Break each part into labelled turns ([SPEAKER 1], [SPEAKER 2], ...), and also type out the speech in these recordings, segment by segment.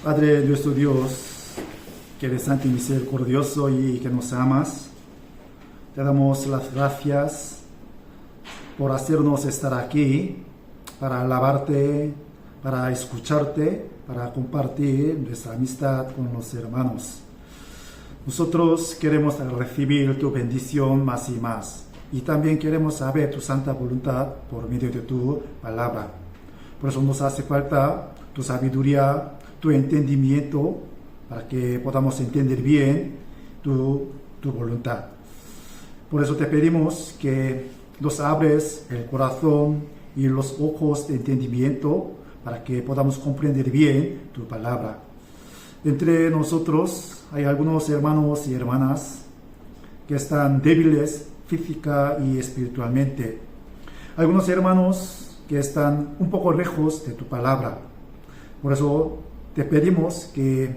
[SPEAKER 1] Padre nuestro Dios, que eres santo y misericordioso y que nos amas, te damos las gracias por hacernos estar aquí para alabarte, para escucharte, para compartir nuestra amistad con los hermanos. Nosotros queremos recibir tu bendición más y más, y también queremos saber tu santa voluntad por medio de tu palabra. Por eso nos hace falta tu sabiduría, tu entendimiento, para que podamos entender bien tu voluntad. Por eso te pedimos que nos abres el corazón y los ojos de entendimiento para que podamos comprender bien tu palabra. Entre nosotros hay algunos hermanos y hermanas que están débiles física y espiritualmente. Algunos hermanos que están un poco lejos de tu palabra. Por eso te pedimos que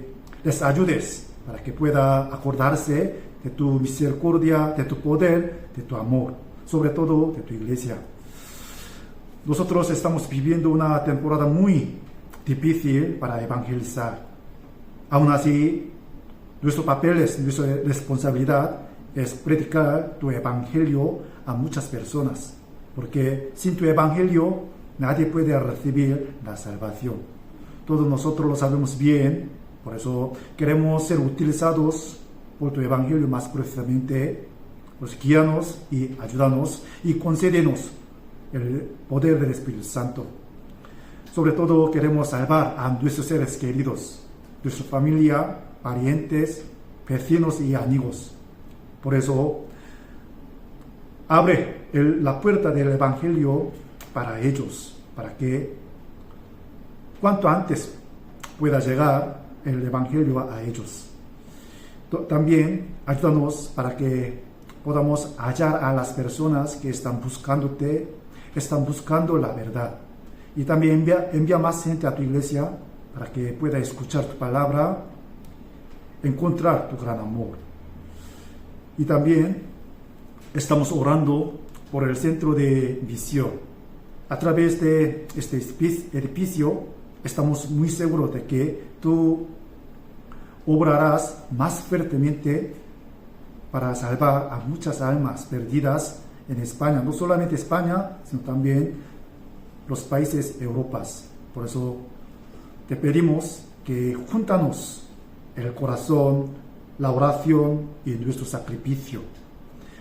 [SPEAKER 1] les ayudes para que pueda acordarse de tu misericordia, de tu poder, de tu amor, sobre todo de tu iglesia. Nosotros estamos viviendo una temporada muy difícil para evangelizar. Aún así, nuestro papel, nuestra responsabilidad es predicar tu evangelio a muchas personas, porque sin tu evangelio nadie puede recibir la salvación. Todos nosotros lo sabemos bien, por eso queremos ser utilizados por tu evangelio más precisamente. Pues guíanos y ayúdanos y concédenos el poder del Espíritu Santo. Sobre todo queremos salvar a nuestros seres queridos, nuestra familia, parientes, vecinos y amigos. Por eso abre la puerta del evangelio para ellos, para que cuanto antes pueda llegar el evangelio a ellos. También ayúdanos para que podamos hallar a las personas que están buscándote, están buscando la verdad. Y también envía más gente a tu iglesia para que pueda escuchar tu palabra, encontrar tu gran amor. Y también estamos orando por el centro de visión. A través de este edificio estamos muy seguros de que tú obrarás más fuertemente para salvar a muchas almas perdidas en España, no solamente España, sino también los países europeos. Por eso te pedimos que júntanos el corazón, la oración y nuestro sacrificio.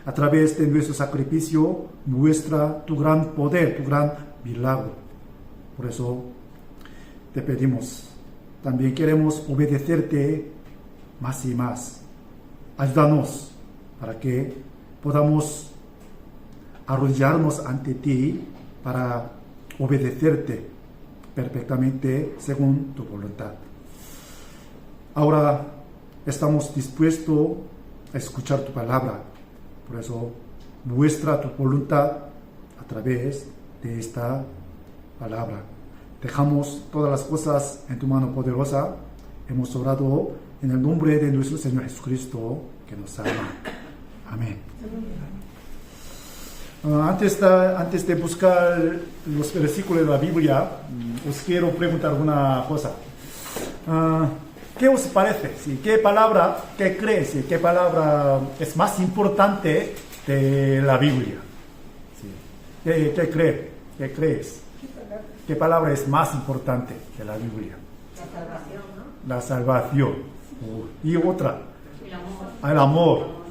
[SPEAKER 1] A través de nuestro sacrificio muestra tu gran poder, tu gran milagro. Por eso te pedimos, también queremos obedecerte más y más. Ayúdanos para que podamos arrodillarnos ante ti para obedecerte perfectamente según tu voluntad. Ahora estamos dispuestos a escuchar tu palabra. Por eso muestra tu voluntad a través de esta palabra. Dejamos todas las cosas en tu mano poderosa. Hemos orado en el nombre de nuestro Señor Jesucristo, que nos ama. Amén. Antes de buscar los versículos de la Biblia, os quiero preguntar una cosa. ¿Qué os parece? ¿Sí? ¿Qué crees? ¿Sí? ¿Qué palabra es más importante de la Biblia? ¿Sí? ¿Qué crees? ¿Qué palabra es más importante de la Biblia?
[SPEAKER 2] La salvación, ¿no?
[SPEAKER 1] La salvación. Y otra.
[SPEAKER 2] El amor.
[SPEAKER 1] El amor.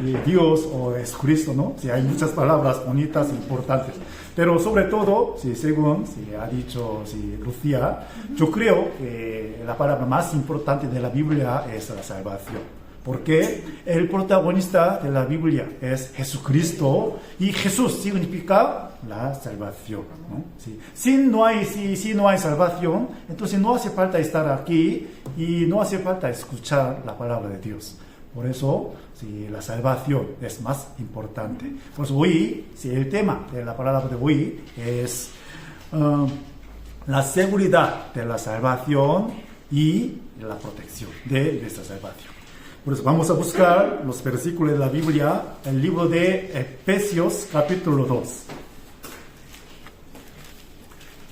[SPEAKER 1] Y Dios o Jesucristo, ¿no? Sí, hay muchas palabras bonitas, importantes. Pero sobre todo, sí, según ha dicho Lucía, yo creo que la palabra más importante de la Biblia es la salvación. Porque el protagonista de la Biblia es Jesucristo y Jesús significa la salvación, ¿no? Sí. Si no hay salvación, entonces no hace falta estar aquí y no hace falta escuchar la palabra de Dios. Por eso, la salvación es más importante. Pues hoy, el tema de la palabra de hoy es la seguridad de la salvación y la protección de nuestra salvación. Por eso vamos a buscar los versículos de la Biblia, el libro de Efesios capítulo 2.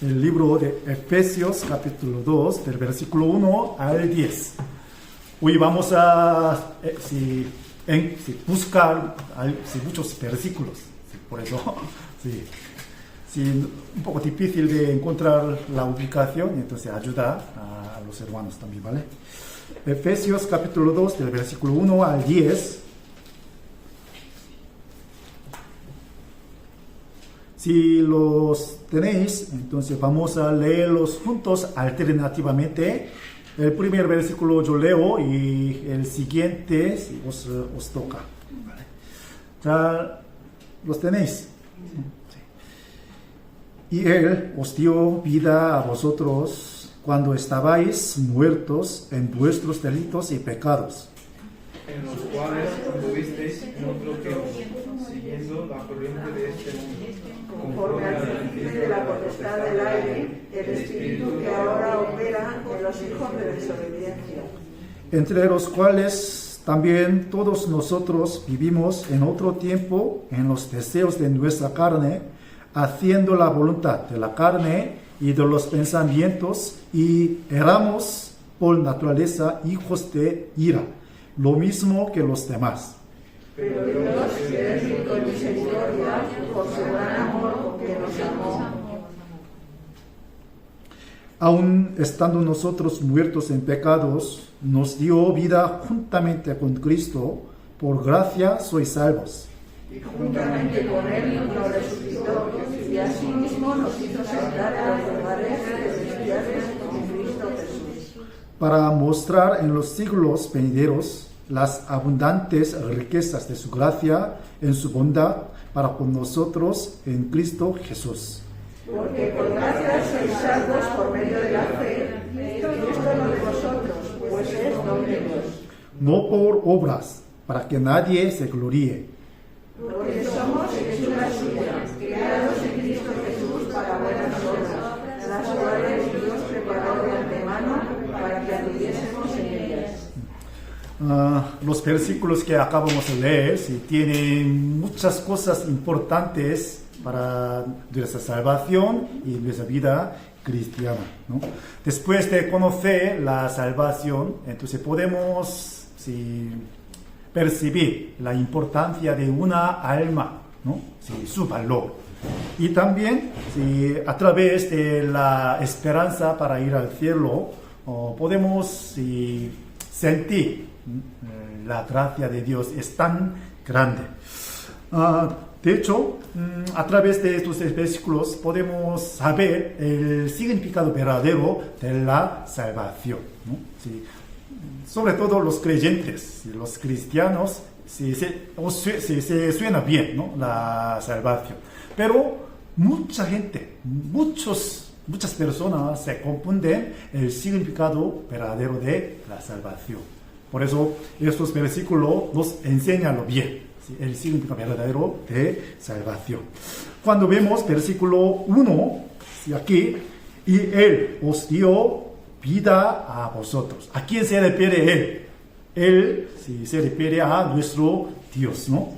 [SPEAKER 1] el libro de Efesios capítulo 2, del versículo 1 al 10. Hoy vamos a buscar muchos versículos, por eso un poco difícil de encontrar la ubicación, entonces ayuda a los hermanos también, ¿vale? Efesios capítulo 2, del versículo 1 al 10. Si los tenéis, entonces vamos a leerlos juntos alternativamente. El primer versículo yo leo y el siguiente si os toca. ¿Vale? ¿Ya los tenéis? Sí. Y Él os dio vida a vosotros cuando estabais muertos en vuestros delitos y pecados,
[SPEAKER 3] en los cuales anduvisteis en otro tiempo, siguiendo la corriente de este mundo,
[SPEAKER 2] conforme al principio de la potestad del aire, el espíritu que ahora opera en los hijos de desobediencia.
[SPEAKER 1] entre los cuales también todos nosotros vivimos en otro tiempo en los deseos de nuestra carne, haciendo la voluntad de la carne y de los pensamientos, y éramos por naturaleza hijos de ira, lo mismo que los demás.
[SPEAKER 2] Pero Dios, que es rico en misericordia, por su gran amor con que nos amó,
[SPEAKER 1] Aun estando nosotros muertos en pecados, nos dio vida juntamente con Cristo, por gracia sois salvos.
[SPEAKER 2] y juntamente con Él nos resucitó, y asimismo nos hizo sentar en los lugares celestiales con Cristo Jesús,
[SPEAKER 1] Para mostrar en los siglos venideros las abundantes riquezas de su gracia en su bondad para con nosotros en Cristo Jesús.
[SPEAKER 2] porque por gracia sois salvos por medio de la fe, y esto no de vosotros, pues es don de Dios.
[SPEAKER 1] No por obras, para que nadie se gloríe,
[SPEAKER 2] Porque somos hechura suya, creados en Cristo Jesús para buenas obras, las cuales Dios preparó de antemano para que anduviésemos en ellas.
[SPEAKER 1] Los versículos que acabamos de leer tienen muchas cosas importantes para nuestra salvación y nuestra vida cristiana, ¿no? Después de conocer la salvación, entonces podemos percibir la importancia de una alma, ¿no? Su valor. Y también a través de la esperanza para ir al cielo, podemos sentir la gracia de Dios es tan grande. De hecho, a través de estos versículos podemos saber el significado verdadero de la salvación, ¿no? Sobre todo los creyentes, los cristianos, se suena bien, ¿no? La salvación. Pero mucha gente, muchas personas se confunden el significado verdadero de la salvación. Por eso estos versículos nos enseñan lo bien, el significado verdadero de salvación. Cuando vemos versículo 1, aquí, y Él os dio vida a vosotros. ¿A quién se refiere Él? Él se refiere a nuestro Dios, ¿no?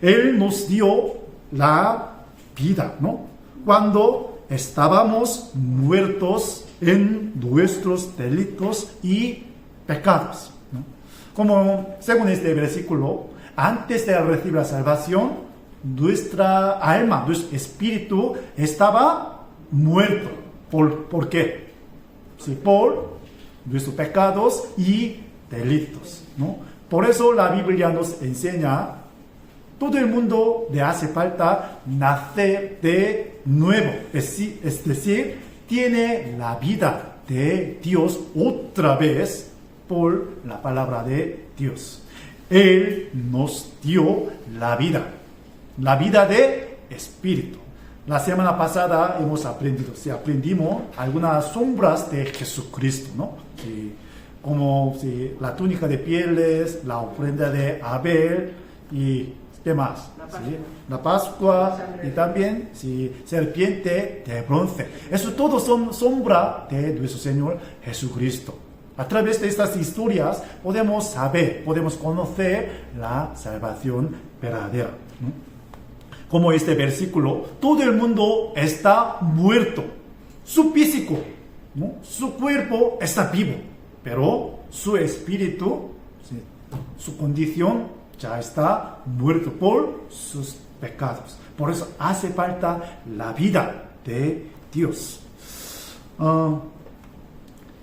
[SPEAKER 1] Él nos dio la vida, ¿no? Cuando estábamos muertos en nuestros delitos y pecados, ¿no? Como según este versículo, antes de recibir la salvación, nuestra alma, nuestro espíritu estaba muerto. ¿Por qué? Por nuestros pecados y delitos, ¿no? Por eso la Biblia nos enseña, todo el mundo le hace falta nacer de nuevo, es decir, tiene la vida de Dios otra vez por la palabra de Dios. Él nos dio la vida de espíritu. La semana pasada aprendimos algunas sombras de Jesucristo, ¿no? Como la túnica de pieles, la ofrenda de Abel y ¿qué más? La Pascua y también serpiente de bronce. Eso todo son sombras de nuestro Señor Jesucristo. A través de estas historias podemos saber, podemos conocer la salvación verdadera, ¿no? Como este versículo, todo el mundo está muerto su físico, ¿no? Su cuerpo está vivo, pero su espíritu, ¿sí? Su condición ya está muerto por sus pecados. Por eso hace falta la vida de Dios.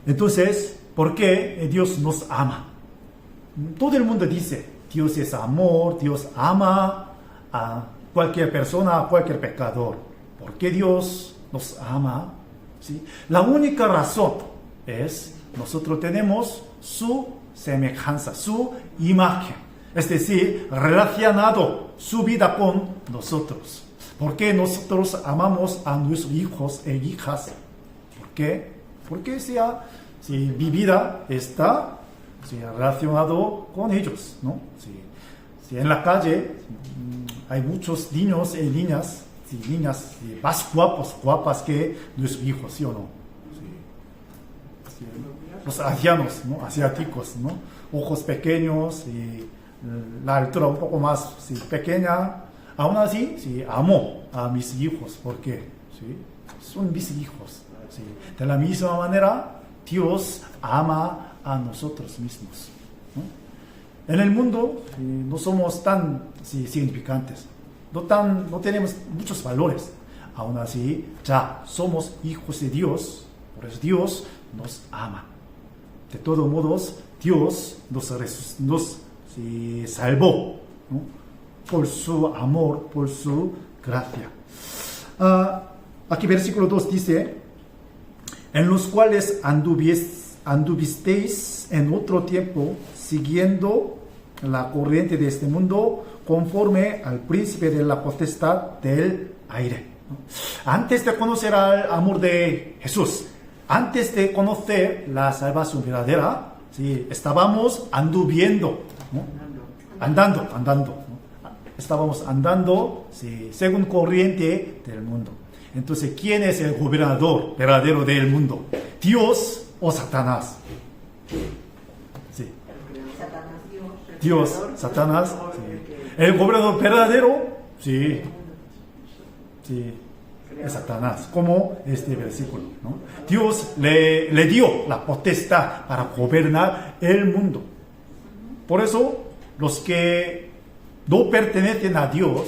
[SPEAKER 1] Entonces, ¿por qué Dios nos ama? Todo el mundo dice, Dios es amor, Dios ama a cualquier persona, a cualquier pecador. ¿Por qué Dios nos ama? ¿Sí? La única razón es, nosotros tenemos su semejanza, su imagen. Es decir, relacionado su vida con nosotros. ¿Por qué nosotros amamos a nuestros hijos e hijas? ¿Por qué? Porque si mi vida está relacionado con ellos, ¿no? Si en la calle hay muchos niños y niñas más guapas que nuestros hijos, ¿sí o no? Sí. Los ancianos, ¿no? Asiáticos, ¿no? Ojos pequeños y la altura un poco más pequeña. Aún así, amo a mis hijos. ¿Por qué? ¿Sí? Son mis hijos. ¿Sí? De la misma manera, Dios ama a nosotros mismos, ¿no? En el mundo no somos tan significantes, no tenemos muchos valores. Aún así, ya somos hijos de Dios, por eso Dios nos ama. De todos modos, Dios nos salvó, ¿no? Por su amor, por su gracia. Aquí versículo 2 dice, en los cuales anduvisteis en otro tiempo, siguiendo la corriente de este mundo, conforme al príncipe de la potestad del aire. Antes de conocer el amor de Jesús, antes de conocer la salvación verdadera, ¿sí? Estábamos anduviendo, ¿no? Andando, ¿no? Estábamos andando, ¿sí? Según corriente del mundo. Entonces, ¿quién es el gobernador verdadero del mundo? ¿Dios o Satanás? Sí. Dios, Satanás. Sí. El gobernador verdadero, sí, es Satanás, como este versículo, ¿no? Dios le dio la potestad para gobernar el mundo. Por eso, los que no pertenecen a Dios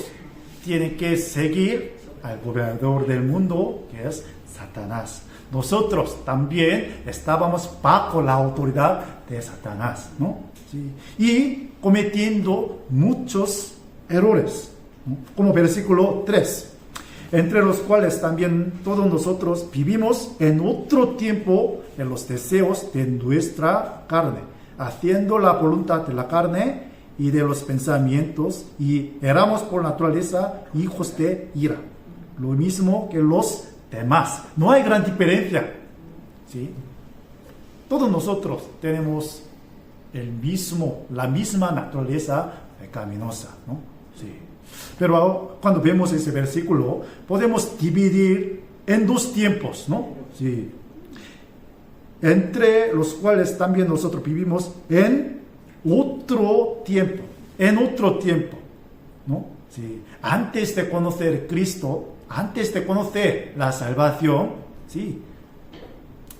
[SPEAKER 1] tienen que seguir al gobernador del mundo, que es Satanás. Nosotros también estábamos bajo la autoridad de Satanás, ¿no? Sí. Y cometiendo muchos errores, ¿no? Como versículo 3, entre los cuales también todos nosotros vivimos en otro tiempo en los deseos de nuestra carne, haciendo la voluntad de la carne y de los pensamientos, y éramos por naturaleza hijos de ira, lo mismo que los demás. No hay gran diferencia, ¿sí? Todos nosotros tenemos la misma naturaleza pecaminosa, ¿no? Sí. Pero cuando vemos ese versículo, podemos dividir en dos tiempos, ¿no? Sí. Entre los cuales también nosotros vivimos en otro tiempo, ¿no? Sí. Antes de conocer Cristo, antes de conocer la salvación, sí,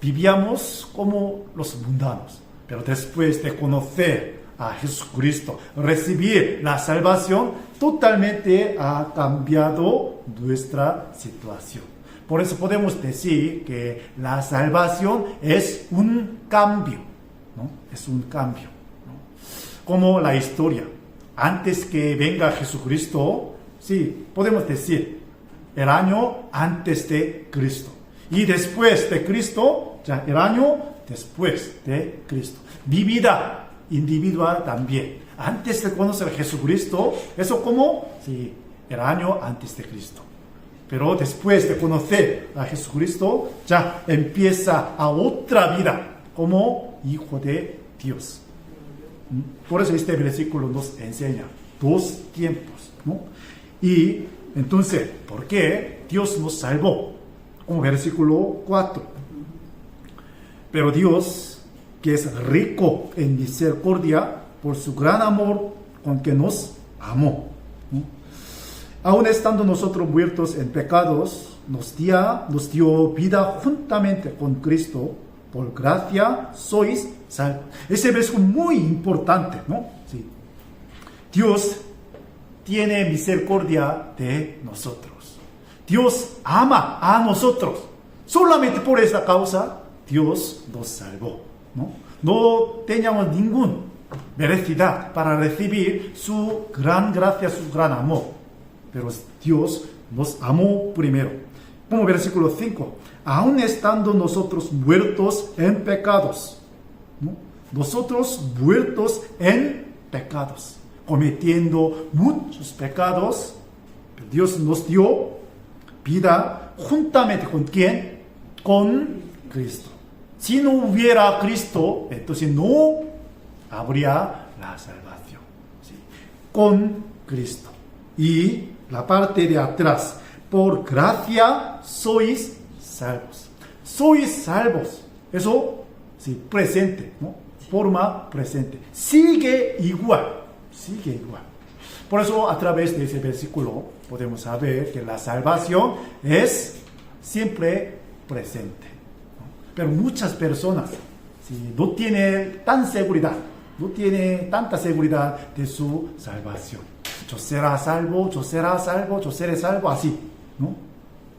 [SPEAKER 1] vivíamos como los mundanos. Pero después de conocer a Jesucristo, recibir la salvación, totalmente ha cambiado nuestra situación. Por eso podemos decir que la salvación es un cambio, ¿no? Es un cambio, ¿no? Como la historia. Antes que venga Jesucristo, sí, podemos decir, el año antes de Cristo. Y después de Cristo, ya el año después de Cristo. Mi vida individual también. Antes de conocer a Jesucristo, eso como, sí, el año antes de Cristo. Pero después de conocer a Jesucristo, ya empieza a otra vida como hijo de Dios. Por eso este versículo nos enseña dos tiempos, ¿no? Y entonces, ¿por qué Dios nos salvó? Como versículo 4. Pero Dios, que es rico en misericordia, por su gran amor con que nos amó, ¿no? Aun estando nosotros muertos en pecados, nos dio vida juntamente con Cristo. Por gracia sois salvos. Ese versículo es muy importante, ¿no? Sí. Dios tiene misericordia de nosotros. Dios ama a nosotros. Solamente por esa causa, Dios nos salvó, ¿no? No teníamos ninguna merecida para recibir su gran gracia, su gran amor. Pero Dios nos amó primero. Como versículo 5. Aún estando nosotros muertos en pecados, ¿no? Nosotros muertos en pecados, cometiendo muchos pecados, Dios nos dio vida juntamente con ¿quién? Con Cristo. Si no hubiera Cristo, entonces no habría la salvación. ¿Sí? Con Cristo. Y la parte de atrás, por gracia sois salvos. Sois salvos. Eso, sí, presente, ¿no? Forma presente. Sigue igual. Por eso, a través de ese versículo, podemos saber que la salvación es siempre presente, ¿no? Pero muchas personas, sí, no tienen tanta seguridad de su salvación. Yo seré salvo, así, ¿no?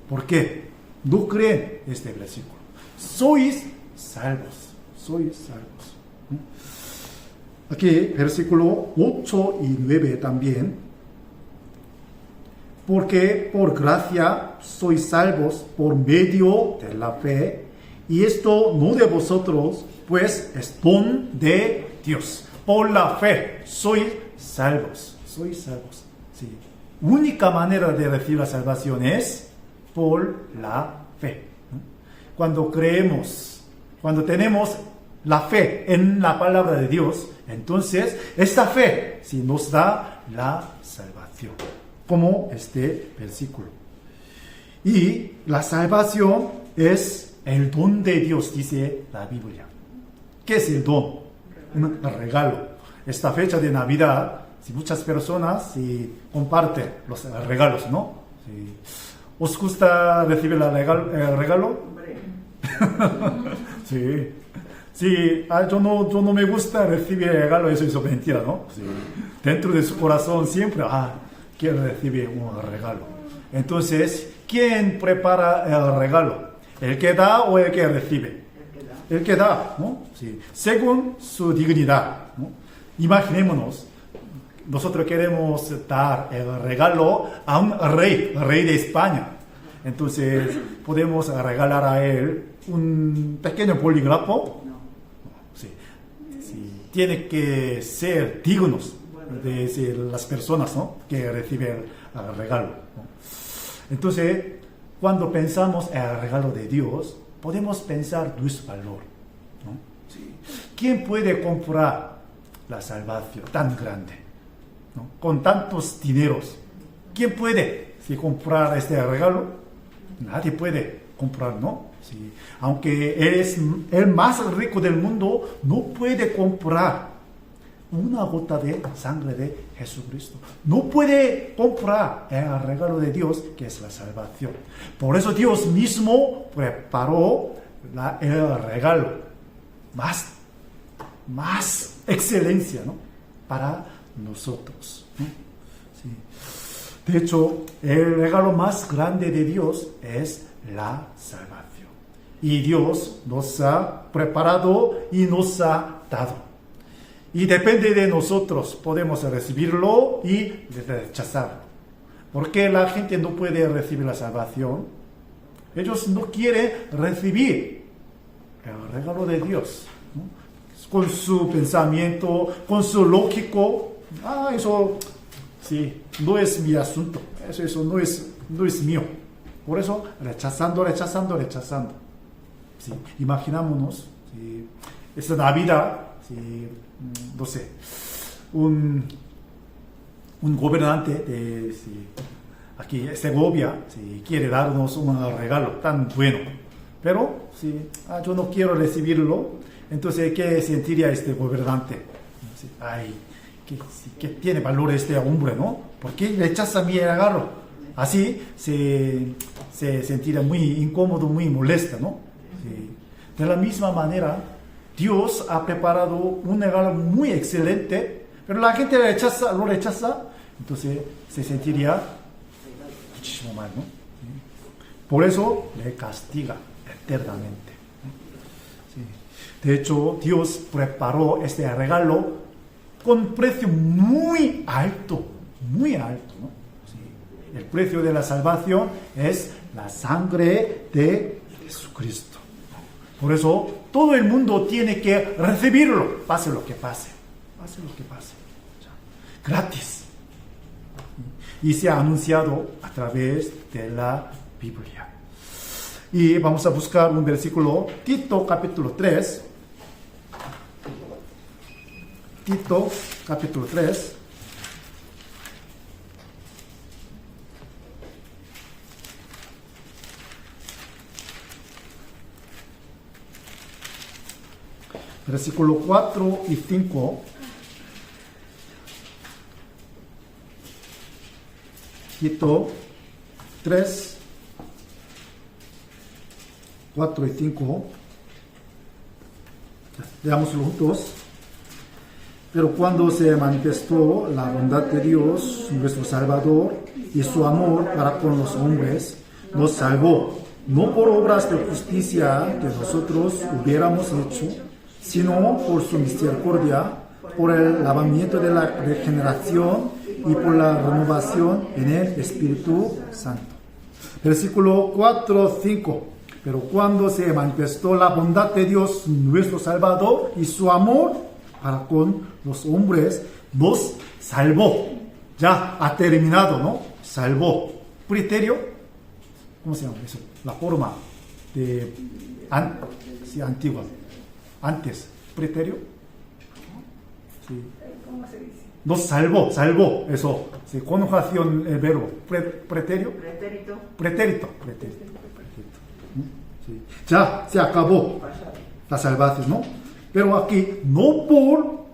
[SPEAKER 1] ¿Por qué? No creen este versículo. Sois salvos. ¿No? Aquí, versículo 8 y 9 también. Porque por gracia sois salvos por medio de la fe, y esto no de vosotros, pues es don de Dios. Por la fe sois salvos. Sí. Única manera de recibir la salvación es por la fe. Cuando creemos, cuando tenemos la fe en la palabra de Dios, entonces esta fe sí nos da la salvación, como este versículo. Y la salvación es el don de Dios, dice la Biblia. ¿Qué es el don? Un regalo. Esta fecha de Navidad, si muchas personas comparten los regalos, ¿no? Sí. ¿Os gusta recibir el regalo? Sí. Yo no me gusta recibir el regalo, eso es mentira, ¿no? Sí. Dentro de su corazón siempre, quiero recibir un regalo. Entonces, ¿quién prepara el regalo? ¿El que da o el que recibe? El que da, ¿no? Sí. Según su dignidad, ¿no? Imaginémonos, nosotros queremos dar el regalo a un rey de España. Entonces, ¿podemos regalar a él un pequeño bolígrafo? No. Sí. Tiene que ser dignos de las personas, ¿no? Que reciben el regalo, ¿no? Entonces, cuando pensamos en el regalo de Dios, podemos pensar nuestro valor, ¿no? Sí. ¿Quién puede comprar la salvación tan grande, ¿no? Con tantos dineros? ¿Quién puede comprar este regalo? Nadie puede comprar, ¿no? Sí. Aunque eres el más rico del mundo, no puede comprar una gota de sangre de Jesucristo. No puede comprar el regalo de Dios, que es la salvación. Por eso Dios mismo preparó el regalo más excelencia, ¿no? Para nosotros, ¿no? Sí. De hecho, el regalo más grande de Dios es la salvación. Y Dios nos ha preparado y nos ha dado. Y depende de nosotros, podemos recibirlo y rechazarlo. Porque la gente no puede recibir la salvación. Ellos no quieren recibir el regalo de Dios, ¿no? Con su pensamiento, con su lógico. Eso sí, no es mi asunto. Eso no es mío. Por eso, rechazando. Sí, imaginámonos, sí, esta Navidad, sí, no sé, un gobernante de aquí Segovia, sí, quiere darnos un regalo tan bueno, pero sí, yo no quiero recibirlo. Entonces, ¿qué sentiría este gobernante? Sí, ¿qué tiene valor este hombre, no? ¿Por qué rechaza mi regalo? Así se sentiría muy incómodo, muy molesta, ¿no? Sí. De la misma manera, Dios ha preparado un regalo muy excelente, pero la gente lo rechaza, entonces se sentiría muchísimo mal, ¿no? Sí. Por eso le castiga eternamente. Sí. De hecho, Dios preparó este regalo con precio muy alto, ¿no? Sí. El precio de la salvación es la sangre de Jesucristo. Por eso, todo el mundo tiene que recibirlo, pase lo que pase. Gratis. Y se ha anunciado a través de la Biblia. Y vamos a buscar un versículo, Tito capítulo 3. Tito capítulo 3. Versículo 4 y 5. Tito 3, 4 y 5. Leámoslo juntos. Pero cuando se manifestó la bondad de Dios, nuestro Salvador, y su amor para con los hombres, nos salvó, no por obras de justicia que nosotros hubiéramos hecho, sino por su misericordia, por el lavamiento de la regeneración y por la renovación en el Espíritu Santo. Versículo 4, 5. Pero cuando se manifestó la bondad de Dios, nuestro Salvador, y su amor para con los hombres, nos salvó. Ya ha terminado, ¿no? Salvó. Preterio, ¿cómo se llama eso? La forma de antigua. Antes, preterio. Sí.
[SPEAKER 2] ¿Cómo se dice?
[SPEAKER 1] Nos salvó, eso. Sí, conjugación, el verbo. Preterio. Pretérito. Sí. Ya se acabó la salvación, ¿no? Pero aquí, no por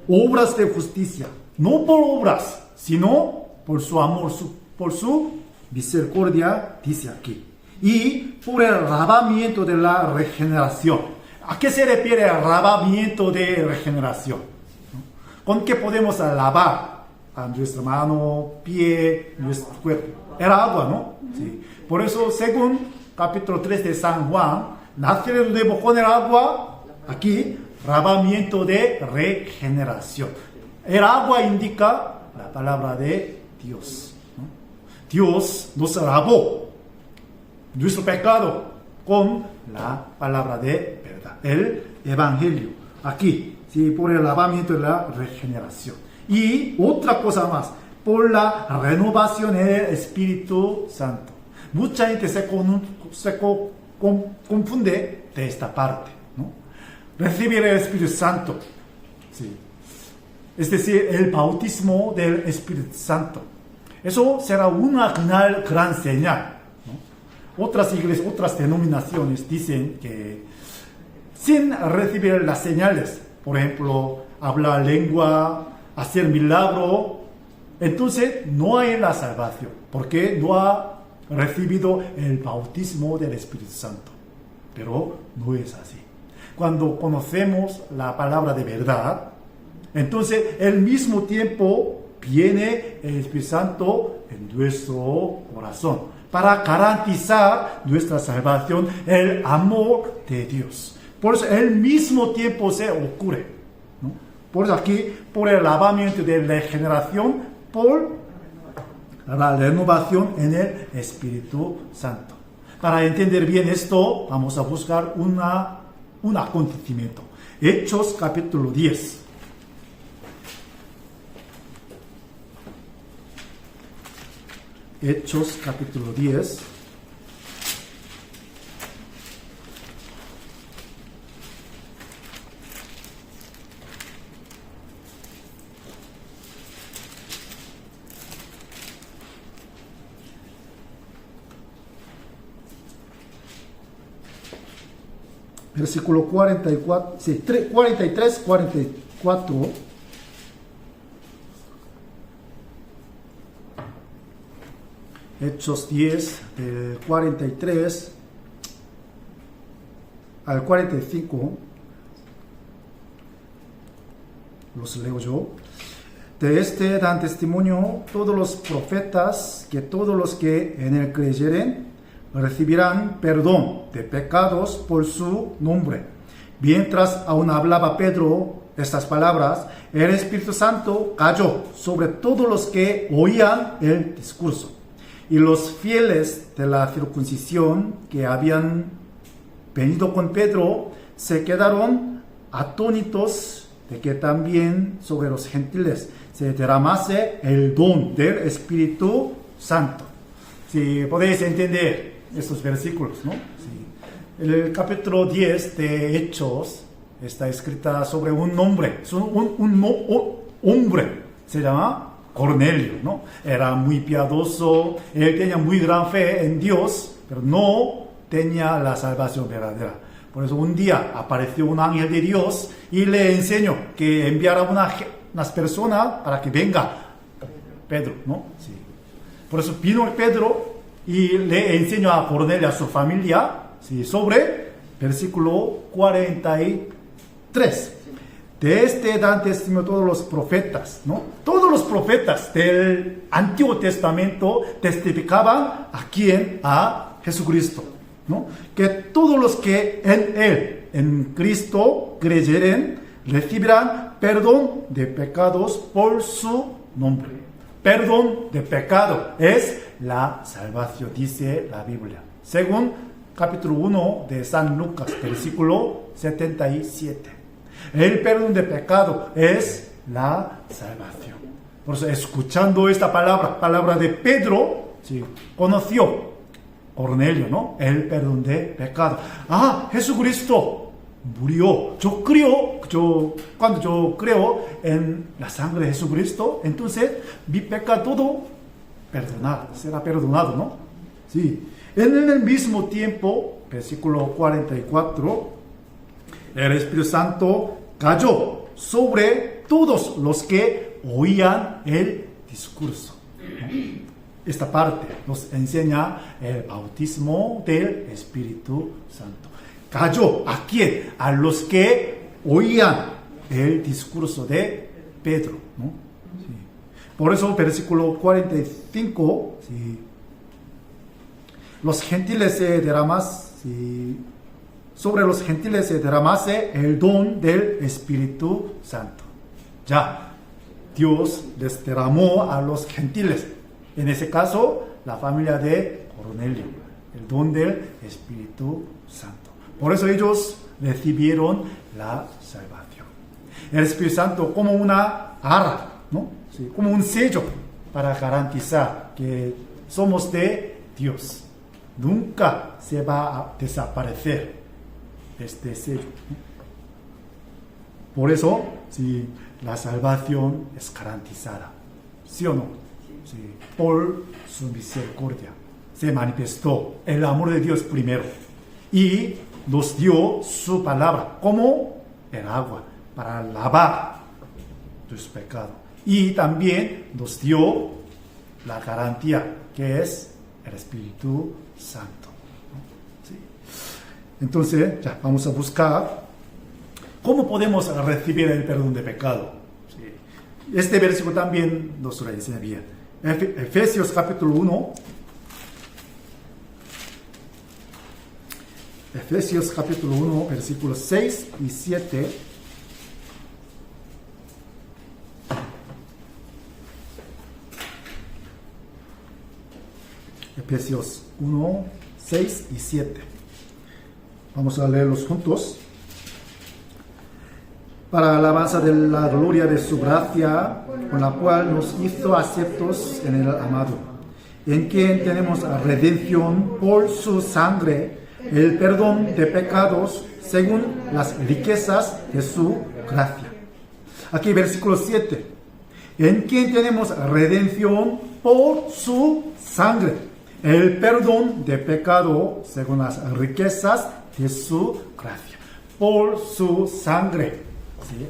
[SPEAKER 1] obras de justicia, no por obras, sino por su amor, por su misericordia, dice aquí. Y por el lavamiento de la regeneración. ¿A qué se refiere el lavamiento de regeneración? ¿Con qué podemos lavar a nuestra mano, pie, nuestro cuerpo? Era agua, ¿no? Sí. Por eso, según capítulo 3 de San Juan, nacer de nuevo con el agua, aquí, lavamiento de regeneración. El agua indica la palabra de Dios, ¿no? Dios nos lavó nuestro pecado con la palabra de verdad, el Evangelio. Aquí, sí, por el lavamiento de la regeneración. Y otra cosa más, por la renovación del Espíritu Santo. Mucha gente se confunde de esta parte, ¿no? Recibir el Espíritu Santo, sí. Es decir, el bautismo del Espíritu Santo. Eso será una gran señal, ¿no? Otras iglesias, otras denominaciones dicen que sin recibir las señales, por ejemplo, hablar lengua, hacer milagro, entonces no hay la salvación, porque no ha recibido el bautismo del Espíritu Santo. Pero no es así. Cuando conocemos la palabra de verdad, entonces al mismo tiempo viene el Espíritu Santo en nuestro corazón para garantizar nuestra salvación, el amor de Dios. Por eso al mismo tiempo se ocurre, ¿no? Por eso aquí, por el lavamiento de regeneración, por la renovación en el Espíritu Santo. Para entender bien esto, vamos a buscar un acontecimiento. Hechos capítulo 10. Hechos capítulo 10. Versículo 44, sí, 43, 44. Hechos 10, del 43 al 45, los leo yo. De este dan testimonio todos los profetas, que todos los que en él creyeren recibirán perdón de pecados por su nombre. Mientras aún hablaba Pedro estas palabras, el Espíritu Santo cayó sobre todos los que oían el discurso. Y los fieles de la circuncisión que habían venido con Pedro se quedaron atónitos de que también sobre los gentiles se derramase el don del Espíritu Santo. Si podéis entender estos versículos, ¿no? Sí. El capítulo 10 de Hechos está escrita sobre un nombre, un hombre, se llama Cornelio, ¿no? Era muy piadoso, él tenía muy gran fe en Dios, pero no tenía la salvación verdadera. Por eso un día apareció un ángel de Dios y le enseñó que enviara unas personas para que venga Pedro, ¿no? Sí. Por eso vino Pedro y le enseñó a Cornelio, a su familia, sí, sobre versículo 43. De este dan testimonio todos los profetas, ¿no? Todos los profetas del Antiguo Testamento testificaban a quién, a Jesucristo, ¿no? Que todos los que en él, en Cristo, creyeren, recibirán perdón de pecados por su nombre. Perdón de pecado es la salvación, dice la Biblia. Según capítulo 1 de San Lucas, versículo 77. El perdón de pecado es la salvación. Por eso, escuchando esta palabra de Pedro, sí, conoció Cornelio, ¿no? El perdón de pecado. Ah, Jesucristo murió. Cuando yo creo en la sangre de Jesucristo, entonces mi pecado todo será perdonado, ¿no? Sí. En el mismo tiempo, versículo 44, el Espíritu Santo cayó sobre todos los que oían el discurso. Esta parte nos enseña el bautismo del Espíritu Santo. ¿Cayó a quién? A los que oían el discurso de Pedro, ¿no? Sí. Por eso, versículo 45, sí, los gentiles se derramas, sí, sobre los gentiles se derramase el don del Espíritu Santo. Ya, Dios les derramó a los gentiles, en ese caso, la familia de Cornelio, el don del Espíritu Santo. Por eso ellos recibieron la salvación. El Espíritu Santo como una arra, ¿no? Sí, como un sello para garantizar que somos de Dios. Nunca se va a desaparecer este sello. Por eso, sí, la salvación es garantizada. ¿Sí o no? Sí. Por su misericordia se manifestó el amor de Dios primero y nos dio su palabra como el agua para lavar tus pecados. Y también nos dio la garantía que es el Espíritu Santo. ¿Sí? Entonces, ya vamos a buscar cómo podemos recibir el perdón de pecado. ¿Sí? Este versículo también nos lo enseña bien. Efesios capítulo 1. Efesios capítulo 1, versículos 6 y 7. Efesios 1, 6 y 7. Vamos a leerlos juntos. Para alabanza de la gloria de su gracia, con la cual nos hizo aceptos en el amado, en quien tenemos redención por su sangre, el perdón de pecados según las riquezas de su gracia. Aquí versículo 7. En quien tenemos redención por su sangre, el perdón de pecado según las riquezas de su gracia. Por su sangre, ¿sí?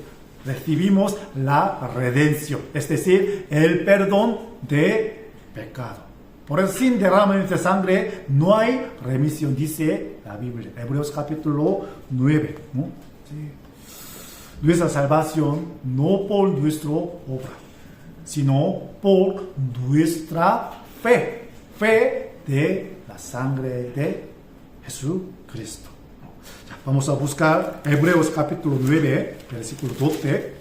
[SPEAKER 1] Recibimos la redención, es decir, el perdón de pecado. Por eso sin derramamiento de sangre no hay remisión, dice la Biblia. Hebreos capítulo 9. ¿No? Sí. Nuestra salvación no por nuestra obra, sino por nuestra fe. Fe de la sangre de Jesucristo. Vamos a buscar Hebreos capítulo 9, versículo 12.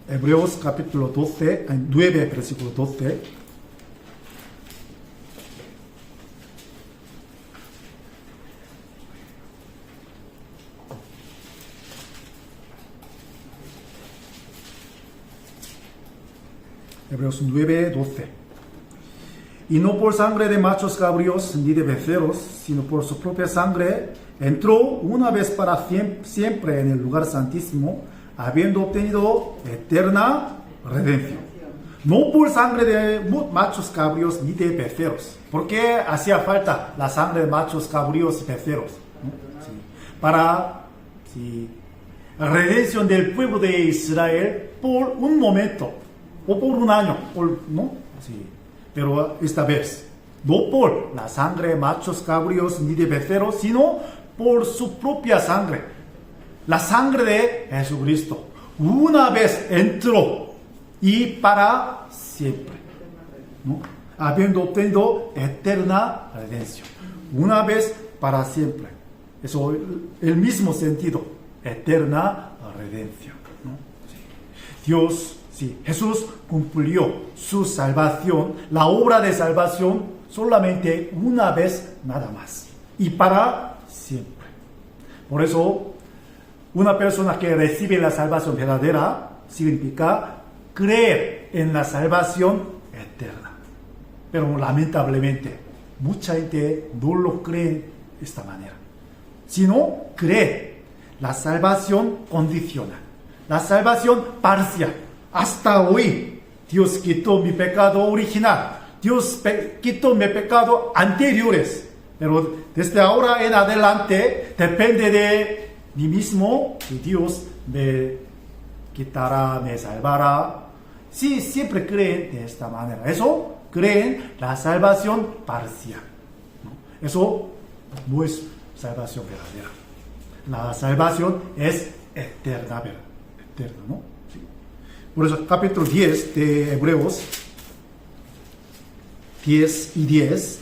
[SPEAKER 1] Hebreos capítulo 9, versículo 12. Hebreos 9, 12. Y no por sangre de machos cabríos ni de becerros, sino por su propia sangre, entró una vez para siempre en el lugar santísimo, habiendo obtenido eterna redención. No por sangre de machos cabríos ni de becerros. ¿Por qué hacía falta la sangre de machos cabríos y becerros? ¿No? Sí. Para la redención del pueblo de Israel por un momento o por un año, ¿no? Sí. Pero esta vez, no por la sangre de machos cabríos ni de becerros, sino por su propia sangre. La sangre de Jesucristo. Una vez entró y para siempre, ¿no? Habiendo obtenido eterna redención. Una vez para siempre. Eso, el mismo sentido. Eterna redención, ¿no? Sí. Dios, sí, Jesús cumplió su salvación, la obra de salvación, solamente una vez nada más. Y para siempre. Por eso, una persona que recibe la salvación verdadera significa creer en la salvación eterna. Pero lamentablemente, mucha gente no lo cree de esta manera. Sino cree la salvación condicional, la salvación parcial. Hasta hoy, Dios quitó mi pecado original. Dios quitó mi pecado anteriores. Pero desde ahora en adelante, depende de mí mismo, y Dios me quitará, me salvará. Sí, siempre creen de esta manera. Eso creen la salvación parcial, ¿no? Eso no es salvación verdadera. La salvación es eterna, ¿no? Sí. Por eso, capítulo 10 de Hebreos, 10 y 10.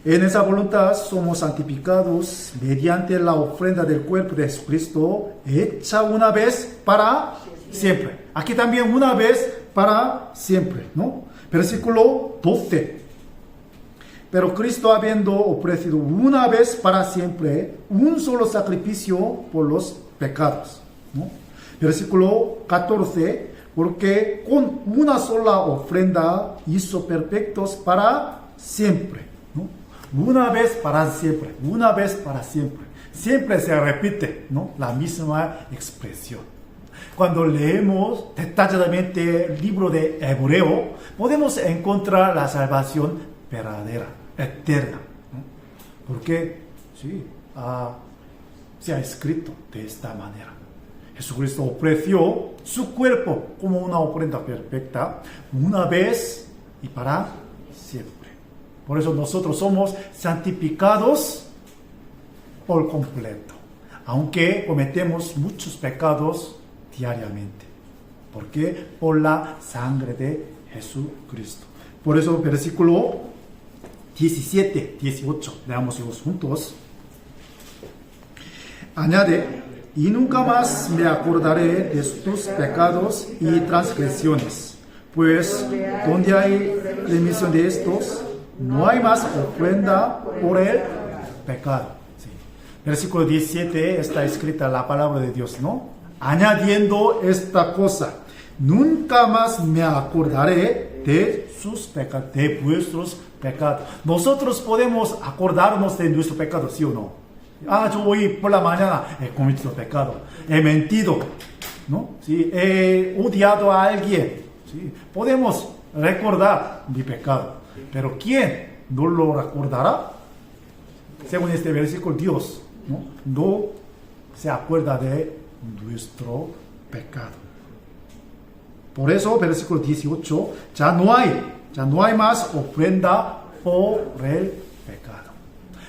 [SPEAKER 1] En esa voluntad somos santificados mediante la ofrenda del cuerpo de Jesucristo, hecha una vez para siempre. Aquí también una vez para siempre, ¿no? Versículo 12. Pero Cristo, habiendo ofrecido una vez para siempre un solo sacrificio por los pecados, ¿no? Versículo 14. Porque con una sola ofrenda hizo perfectos para siempre, ¿no? Una vez para siempre, una vez para siempre. Siempre se repite, ¿no? La misma expresión. Cuando leemos detalladamente el libro de Hebreo, podemos encontrar la salvación verdadera, eterna, ¿no? Porque sí, se ha escrito de esta manera. Jesucristo ofreció su cuerpo como una ofrenda perfecta, una vez y para siempre. Por eso nosotros somos santificados por completo, aunque cometemos muchos pecados diariamente. ¿Por qué? Por la sangre de Jesucristo. Por eso versículo 17, 18, leámoslos juntos. Añade: y nunca más me acordaré de tus pecados y transgresiones, pues donde hay remisión de estos, no hay más ofrenda por el pecado. Sí. Versículo 17 está escrita la palabra de Dios, ¿no? Añadiendo esta cosa: nunca más me acordaré de sus pecados, de vuestros pecados. Nosotros podemos acordarnos de nuestro pecado, ¿sí o no? Yo hoy por la mañana he cometido pecado, he mentido, ¿no? Sí, he odiado a alguien, ¿sí? Podemos recordar mi pecado, pero ¿quién no lo recordará? Según este versículo, Dios no se acuerda de nuestro pecado. Por eso, versículo 18, ya no hay más ofrenda por el pecado.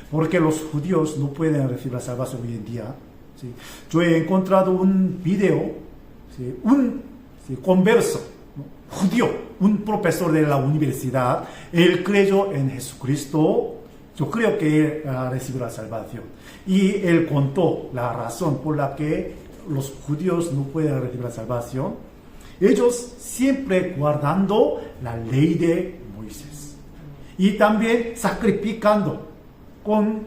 [SPEAKER 1] Porque los judíos no pueden recibir la salvación hoy en día. ¿Sí? Yo he encontrado un video, ¿sí? Un converso, ¿no? Judío, un profesor de la universidad, él creyó en Jesucristo. Yo creo que él recibió la salvación. Y él contó la razón por la que los judíos no pueden recibir la salvación. Ellos siempre guardando la ley de Moisés. Y también sacrificando con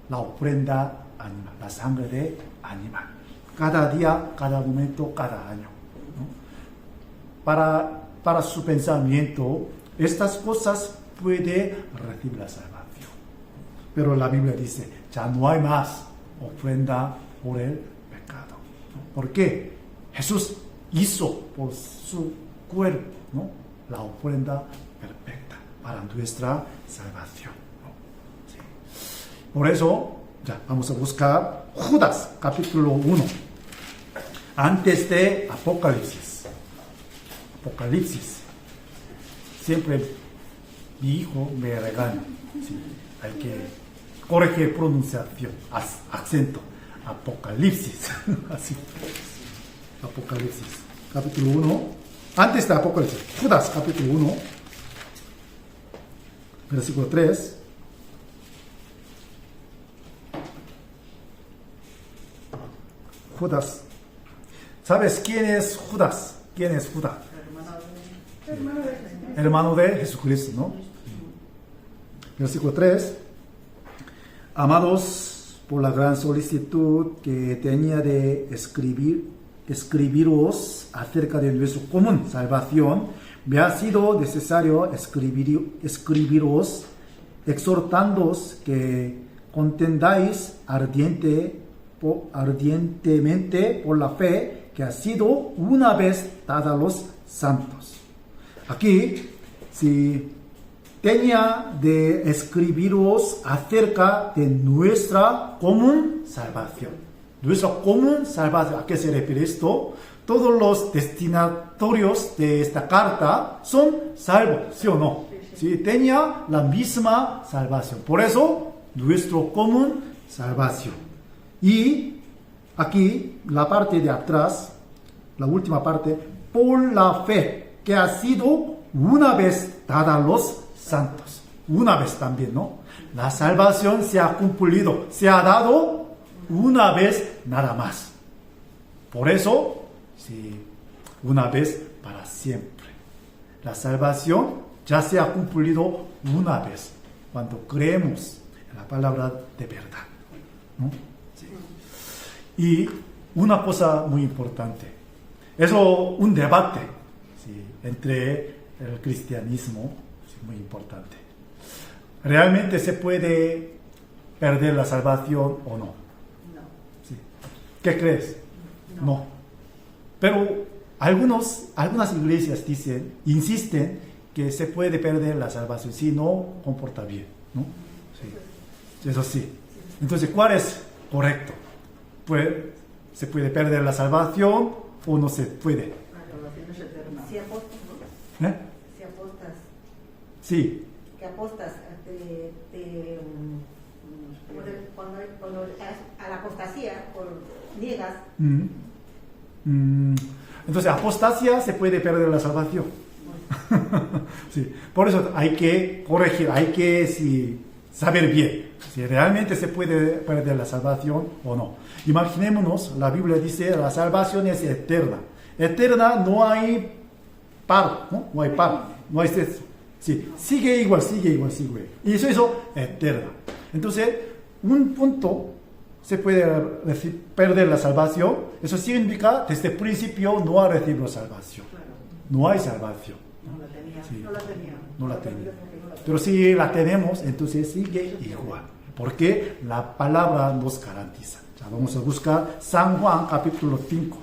[SPEAKER 1] la ofrenda animal, la sangre de animal. Cada día, cada momento, cada año. ¿No? Para su pensamiento, estas cosas puede recibir la salvación. Pero la Biblia dice, ya no hay más ofrenda por el pecado. ¿Por qué? Jesús hizo por su cuerpo, ¿no? La ofrenda perfecta para nuestra salvación, ¿no? Sí. Por eso, ya vamos a buscar Judas, capítulo 1, antes de Apocalipsis. Siempre mi hijo me regaña, ¿sí? Hay que corregir pronunciación, acento. Apocalipsis. Así. Apocalipsis, capítulo 1. Antes de Apocalipsis, Judas, capítulo 1, versículo 3. Judas. ¿Sabes quién es Judas? ¿Quién es Judas? Hermano de Jesucristo, ¿no? Versículo 3. Amados, por la gran solicitud que tenía de escribiros acerca de nuestra común salvación, me ha sido necesario escribiros exhortándoos que contendáis ardientemente por la fe que ha sido una vez dada a los santos. Aquí, si tenía de escribiros acerca de nuestra común salvación. Nuestra común salvación, ¿a qué se refiere esto? Todos los destinatorios de esta carta son salvos, ¿sí o no? Sí, tenía la misma salvación. Por eso, nuestro común salvación. Y aquí, la parte de atrás, la última parte, por la fe que ha sido una vez dada a los santos. Una vez también, ¿no? La salvación se ha cumplido, se ha dado una vez nada más. Por eso, sí, una vez para siempre. La salvación ya se ha cumplido una vez, cuando creemos en la palabra de verdad, ¿no? Sí. Y una cosa muy importante, eso un debate, sí, entre el cristianismo, muy importante. ¿Realmente se puede perder la salvación o no?
[SPEAKER 2] No.
[SPEAKER 1] Sí. ¿Qué crees? No. Pero algunas iglesias insisten que se puede perder la salvación si no comporta bien, ¿no? Sí. Eso sí. Entonces, ¿cuál es correcto? Pues, ¿se puede perder la salvación o no se puede?
[SPEAKER 2] Si apostas, ¿no?
[SPEAKER 1] ¿Eh?
[SPEAKER 2] Si apostas.
[SPEAKER 1] Sí.
[SPEAKER 2] Que apostas cuando a la apostasía niegas.
[SPEAKER 1] Entonces, apostasía se puede perder la salvación. Sí. Por eso hay que corregir, hay que saber bien si realmente se puede perder la salvación o no. Imaginémonos, la Biblia dice la salvación es eterna. Eterna, no hay par, ¿no? No hay par, no hay sexo. Sí, sigue igual. Y eso es eterna. Entonces, un punto se puede perder la salvación. Eso significa, desde el principio no ha recibido salvación. No hay salvación.
[SPEAKER 2] No la tenía.
[SPEAKER 1] Sí.
[SPEAKER 2] No la tenía.
[SPEAKER 1] No la tenía. Pero si la tenemos, entonces sigue igual. Porque la palabra nos garantiza. Ya vamos a buscar San Juan capítulo 5.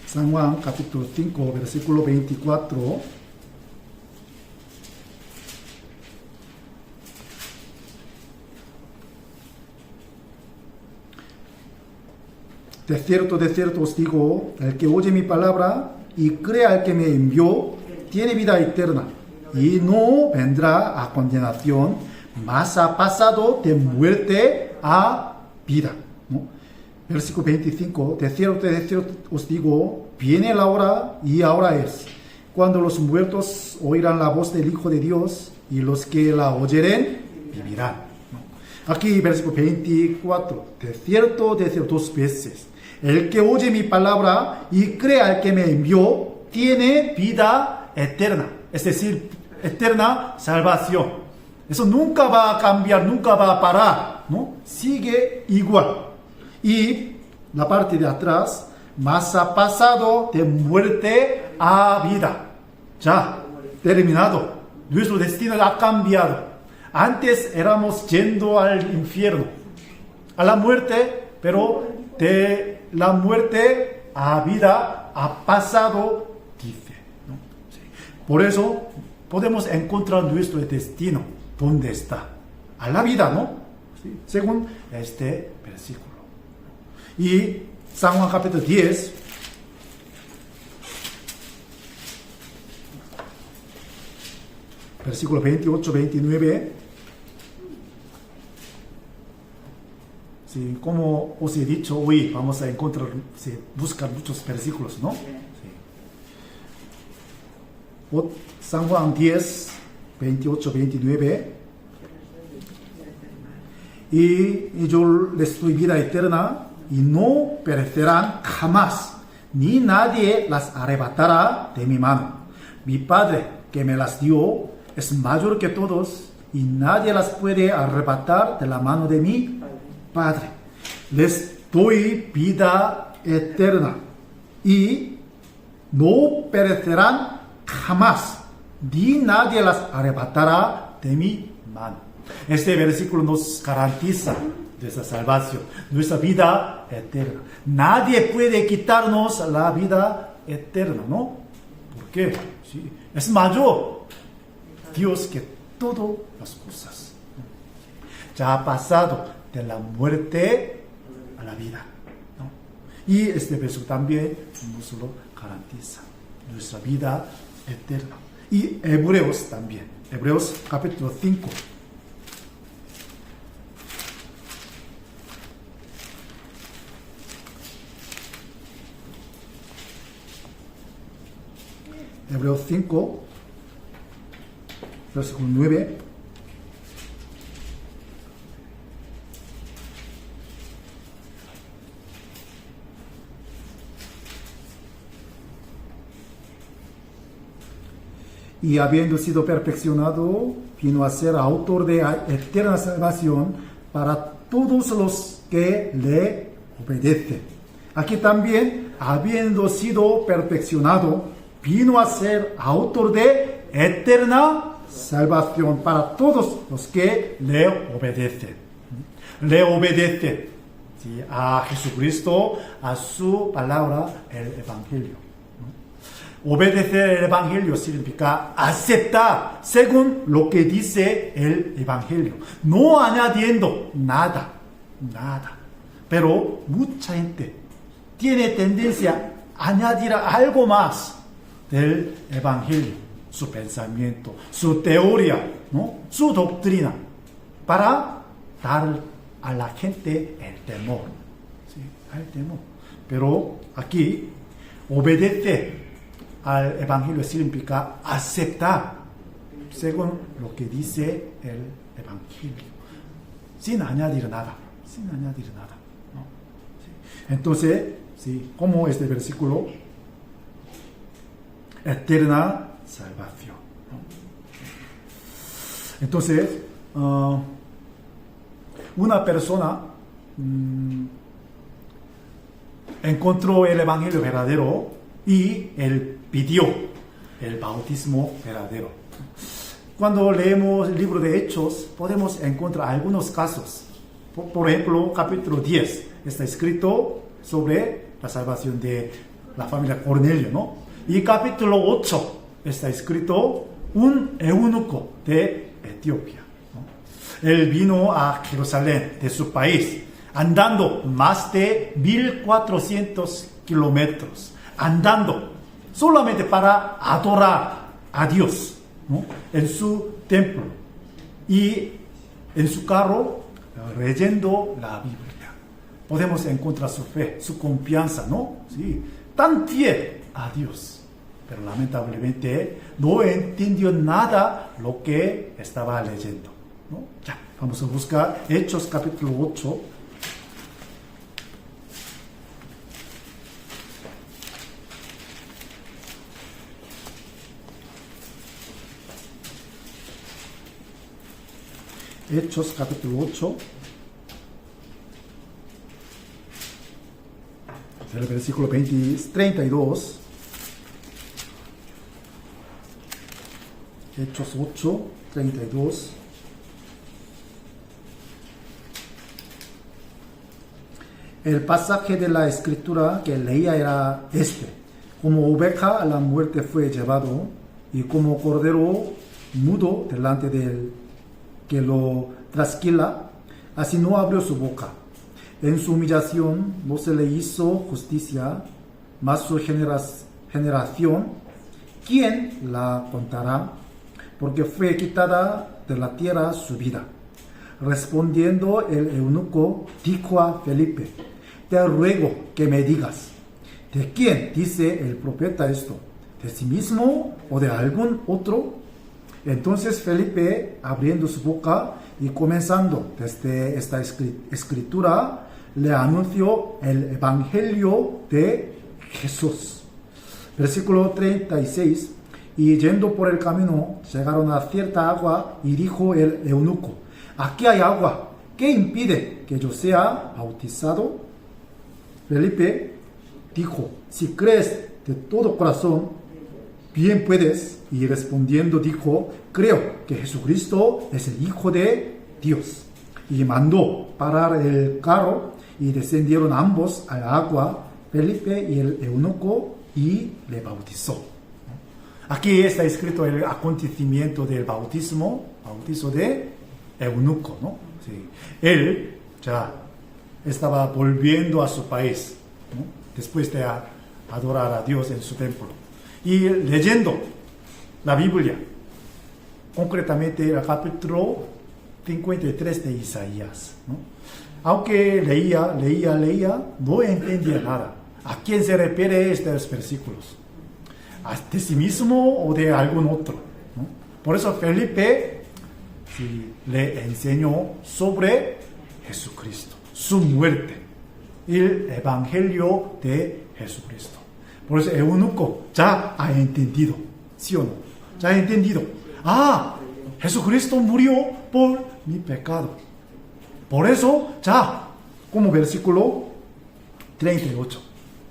[SPEAKER 1] San Juan capítulo 5, versículo 24. de cierto os digo, el que oye mi palabra y crea al que me envió, tiene vida eterna y no vendrá a condenación, mas ha pasado de muerte a vida. ¿No? Versículo 25, de cierto os digo, viene la hora y ahora es, cuando los muertos oirán la voz del Hijo de Dios y los que la oyeren vivirán. ¿No? Aquí versículo 24, de cierto 2 veces, el que oye mi palabra y crea al que me envió, tiene vida eterna, es decir, eterna salvación. Eso nunca va a cambiar, nunca va a parar, ¿no? Sigue igual. Y la parte de atrás, mas ha pasado de muerte a vida. Ya, terminado. Nuestro destino ha cambiado. Antes éramos yendo al infierno, a la muerte, pero de la muerte a vida ha pasado, dice. ¿No? Sí. Por eso podemos encontrar nuestro destino. ¿Dónde está? A la vida, ¿no? Sí. Según este versículo. Y San Juan capítulo 10, versículo 28, 29. Sí, como os he dicho, hoy vamos a encontrar, buscar muchos versículos, ¿no? Sí. San Juan 10, 28, 29. Y yo les doy vida eterna y no perecerán jamás, ni nadie las arrebatará de mi mano. Mi Padre que me las dio es mayor que todos y nadie las puede arrebatar de la mano de mi Padre. Les doy vida eterna y no perecerán jamás, ni nadie las arrebatará de mi mano. Este versículo nos garantiza nuestra salvación, nuestra vida eterna. Nadie puede quitarnos la vida eterna, ¿no? ¿Por qué? Sí, es mayor Dios que todas las cosas. Ya ha pasado de la muerte a la vida, ¿no? Y este versículo también nos lo garantiza, nuestra vida eterna. Y Hebreos también, Hebreos capítulo 5. Hebreos 5, versículo 9. Y habiendo sido perfeccionado, vino a ser autor de eterna salvación para todos los que le obedecen. Aquí también, habiendo sido perfeccionado, vino a ser autor de eterna salvación para todos los que le obedecen. Le obedecen, ¿sí?, a Jesucristo, a su palabra, el Evangelio. Obedecer el Evangelio significa aceptar según lo que dice el Evangelio, no añadiendo nada. Pero mucha gente tiene tendencia a añadir algo más del Evangelio, su pensamiento, su teoría, ¿no?, su doctrina, para dar a la gente el temor. ¿Sí? El temor. Pero aquí, obedecer al Evangelio significa aceptar según lo que dice el Evangelio, sin añadir nada. ¿No? ¿Sí? Entonces, ¿sí?, como este versículo, eterna salvación, ¿no? Entonces, una persona encontró el Evangelio verdadero y él pidió el bautismo verdadero. Cuando leemos el libro de Hechos, podemos encontrar algunos casos. Por ejemplo, capítulo 10 está escrito sobre la salvación de la familia Cornelio, ¿no? Y capítulo 8 está escrito un eunuco de Etiopía, ¿no? Él vino a Jerusalén, de su país, andando más de 1400 kilómetros, andando solamente para adorar a Dios, ¿no? En su templo y en su carro leyendo la Biblia. Podemos encontrar su fe, su confianza, ¿no? Sí, tan fiel a Dios. Pero lamentablemente no entendió nada lo que estaba leyendo, ¿no? Ya, vamos a buscar Hechos capítulo 8. Hechos capítulo 8. El versículo 32. Hechos 8, 32. El pasaje de la escritura que leía era este: como oveja a la muerte fue llevado, y como cordero mudo delante del que lo trasquila, así no abrió su boca. En su humillación no se le hizo justicia, mas su generación, ¿quién la contará? Porque fue quitada de la tierra su vida. Respondiendo el eunuco, dijo a Felipe: te ruego que me digas, ¿de quién dice el profeta esto? ¿De sí mismo o de algún otro? Entonces Felipe, abriendo su boca y comenzando desde esta escritura, le anunció el evangelio de Jesús. Versículo 36. Y yendo por el camino, llegaron a cierta agua, y dijo el eunuco: aquí hay agua, ¿qué impide que yo sea bautizado? Felipe dijo: si crees de todo corazón, bien puedes. Y respondiendo dijo: creo que Jesucristo es el Hijo de Dios. Y mandó parar el carro, y descendieron ambos al agua, Felipe y el eunuco, y le bautizó. Aquí está escrito el acontecimiento del bautizo de eunuco, ¿no? Sí. Él ya estaba volviendo a su país, ¿no? Después de adorar a Dios en su templo. Y leyendo la Biblia, concretamente el capítulo 53 de Isaías, ¿no? Aunque leía, no entendía nada. ¿A quién se refiere estos versículos? ¿De sí mismo o de algún otro? ¿No? Por eso Felipe le enseñó sobre Jesucristo, su muerte, el evangelio de Jesucristo. Por eso el eunuco ya ha entendido, ¿sí o no? Ya ha entendido. Jesucristo murió por mi pecado. Por eso ya, como versículo 38,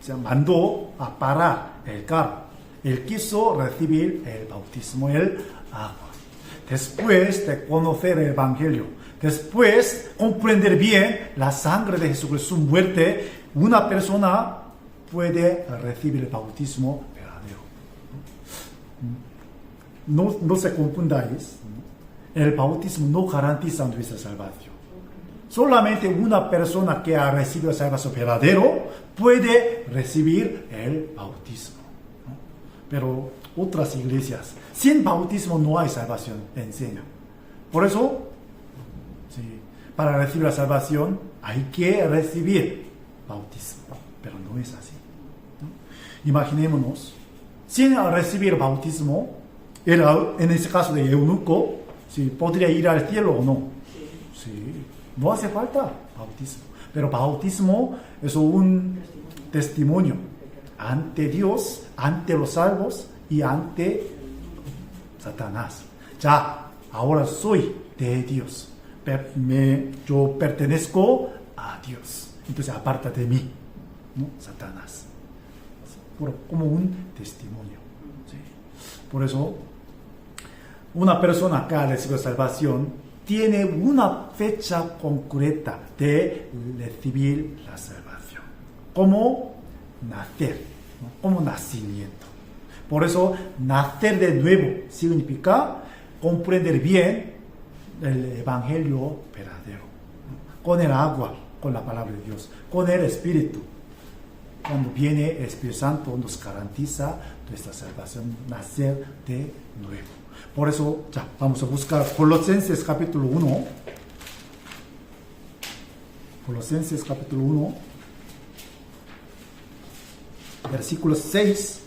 [SPEAKER 1] se mandó a parar el carro. Él quiso recibir el bautismo, el agua. Después de conocer el evangelio, después comprender bien la sangre de Jesucristo, su muerte, una persona puede recibir el bautismo verdadero. No se confundáis. El bautismo no garantiza nuestra salvación. Solamente una persona que ha recibido el salvación verdadero puede recibir el bautismo. Pero otras iglesias, sin bautismo no hay salvación, enseñan. Por eso, para recibir la salvación hay que recibir bautismo, pero no es así, ¿no? Imaginémonos, sin recibir bautismo, en ese caso de eunuco, ¿podría ir al cielo o no? Sí, no hace falta bautismo. Pero bautismo es un testimonio ante Dios, ante los salvos y ante Satanás. Ya, ahora soy de Dios. Yo pertenezco a Dios. Entonces, aparta de mí, ¿no? Satanás. Como un testimonio. ¿Sí? Por eso, una persona que ha recibido salvación tiene una fecha concreta de recibir la salvación. Como nacer, ¿no? Como nacimiento. Por eso, nacer de nuevo significa comprender bien el evangelio verdadero, ¿no? Con el agua, con la palabra de Dios, con el Espíritu. Cuando viene el Espíritu Santo nos garantiza nuestra salvación, nacer de nuevo. Por eso, ya, vamos a buscar Colosenses capítulo 1. Colosenses capítulo 1, versículo 6.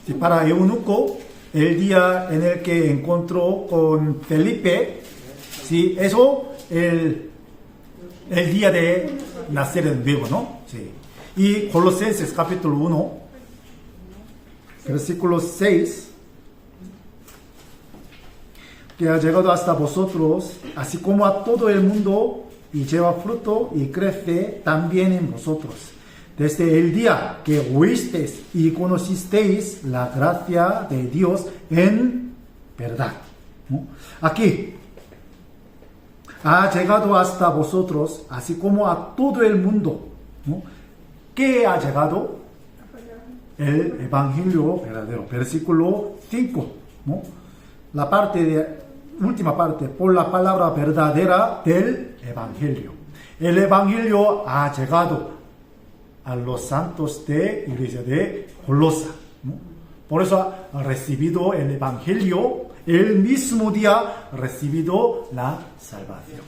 [SPEAKER 1] Sí, para Eunuco, el día en el que encontró con Felipe, sí, eso, el día de nacer de nuevo, ¿no? Sí. Y Colosenses capítulo 1, versículo 6, que ha llegado hasta vosotros, así como a todo el mundo, y lleva fruto y crece también en vosotros. Desde el día que oísteis y conocisteis la gracia de Dios en verdad. ¿No? Aquí, ha llegado hasta vosotros, así como a todo el mundo. ¿No? ¿Qué ha llegado? El Evangelio verdadero. Versículo 5. ¿No? La última parte, por la palabra verdadera del Evangelio. El Evangelio ha llegado a los santos de iglesia de Colosa, ¿no? Por eso ha recibido el Evangelio, el mismo día ha recibido la salvación.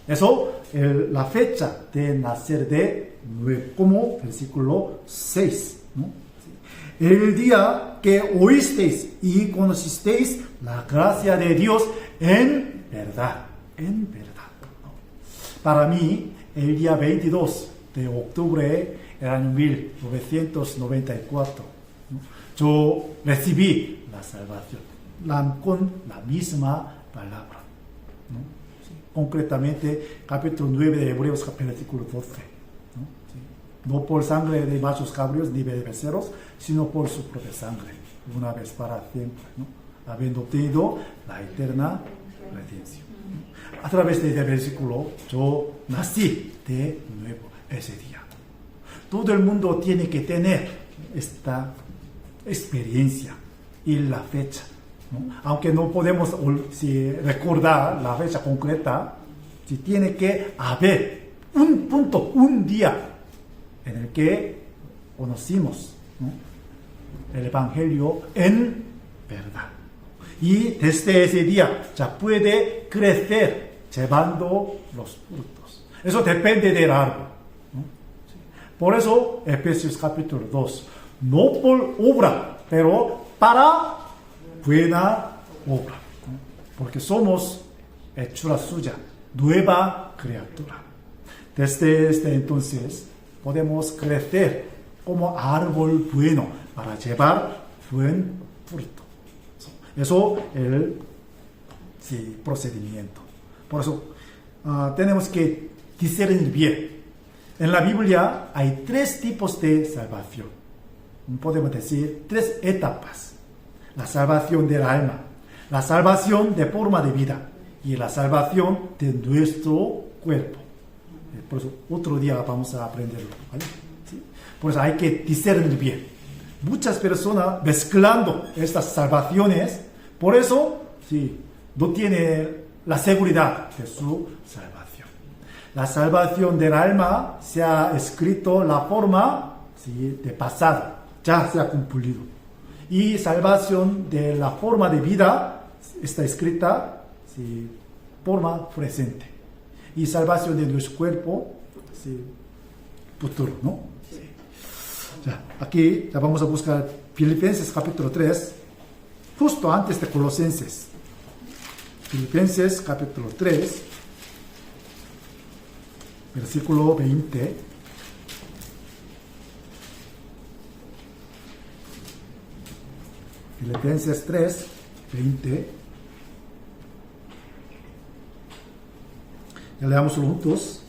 [SPEAKER 1] Eso, la fecha de nacer de nuevo, como versículo 6, ¿no? El día que oísteis y conocisteis la gracia de Dios en verdad, en verdad, ¿no? Para mí, el día 22 de octubre del año 1994, ¿no? Yo recibí la salvación con la misma palabra, ¿no? Sí. Concretamente, capítulo 9 de Hebreos, versículo 12. ¿No? Sí. No por sangre de machos cabríos ni de becerros, sino por su propia sangre, una vez para siempre, ¿no? Habiendo obtenido la eterna redención. ¿No? A través de este versículo, yo nací de nuevo ese día. Todo el mundo tiene que tener esta experiencia y la fecha, ¿no? Aunque no podemos recordar la fecha concreta, si tiene que haber un punto, un día en el que conocimos, ¿no?, el Evangelio en verdad. Y desde ese día ya puede crecer llevando los frutos. Eso depende del árbol. Por eso, Efesios capítulo 2, no por obra, pero para buena obra. Porque somos hechura suya, nueva criatura. Desde entonces, podemos crecer como árbol bueno para llevar buen fruto. Eso es el procedimiento. Por eso, tenemos que discernir bien. En la Biblia hay 3 tipos de salvación. Podemos decir 3 etapas. La salvación del alma, la salvación de forma de vida y la salvación de nuestro cuerpo. Por eso otro día vamos a aprenderlo, ¿vale? ¿Sí? Por eso hay que discernir bien. Muchas personas mezclando estas salvaciones, por eso no tienen la seguridad de su salvación. La salvación del alma se ha escrito la forma de pasado, ya se ha cumplido. Y salvación de la forma de vida está escrita forma presente. Y salvación de nuestro cuerpo, futuro, ¿no? Sí. Ya, aquí ya vamos a buscar Filipenses capítulo 3, justo antes de Colosenses. Filipenses capítulo 3. Versículo 20. Filipenses 3, 20. Ya leámoslo juntos.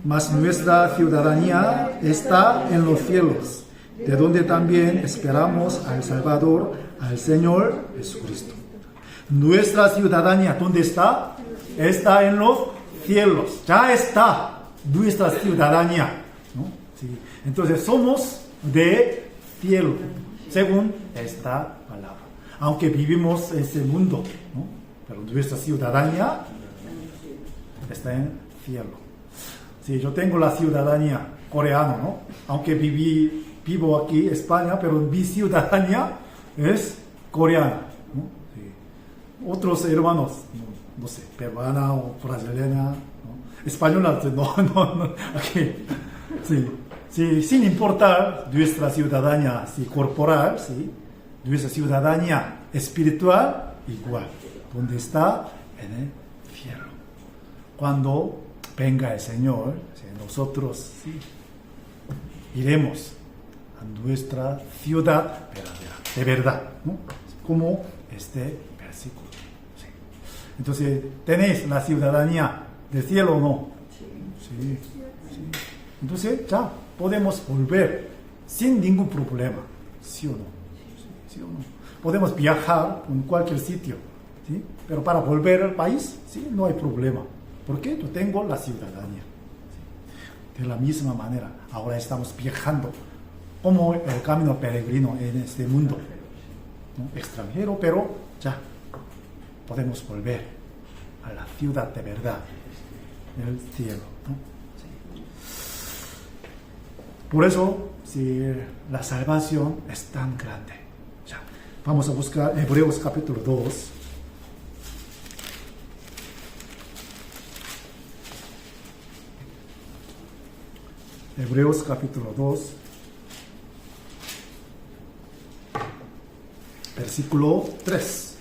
[SPEAKER 1] Mas nuestra ciudadanía está en los cielos, de donde también esperamos al Salvador, al Señor Jesucristo. Nuestra ciudadanía, ¿dónde está? Está en los cielos. Ya está nuestra ciudadanía, ¿no? Sí. Entonces somos de cielo, según esta palabra. aunque vivimos en este mundo, ¿no? Pero nuestra ciudadanía está en el cielo. Sí, yo tengo la ciudadanía coreana, ¿no? Aunque vivo aquí en España, pero mi ciudadanía es coreana, ¿no? Sí. Otros hermanos, no sé, peruana o brasileña, ¿no? Española, no, aquí, sí, sin importar nuestra ciudadanía corporal, sí, nuestra ciudadanía espiritual, igual, donde está en el cielo. Cuando venga el Señor, ¿sí? Nosotros sí, iremos a nuestra ciudad verdadera, de verdad, ¿no? Como este versículo. ¿Sí? Entonces, ¿tenéis la ciudadanía del cielo o no? Sí. Entonces, ya podemos volver sin ningún problema, ¿sí o no? ¿Sí o no? Podemos viajar en cualquier sitio, ¿sí? Pero para volver al país, sí, no hay problema. ¿Por qué? Yo tengo la ciudadanía. ¿Sí? De la misma manera, ahora estamos viajando como el camino peregrino en este mundo, ¿no? Extranjero, pero ya podemos volver a la ciudad de verdad, el cielo, ¿no? Sí. Por eso, si la salvación es tan grande, ya, vamos a buscar Hebreos capítulo 2. Hebreos capítulo 2, versículo 3.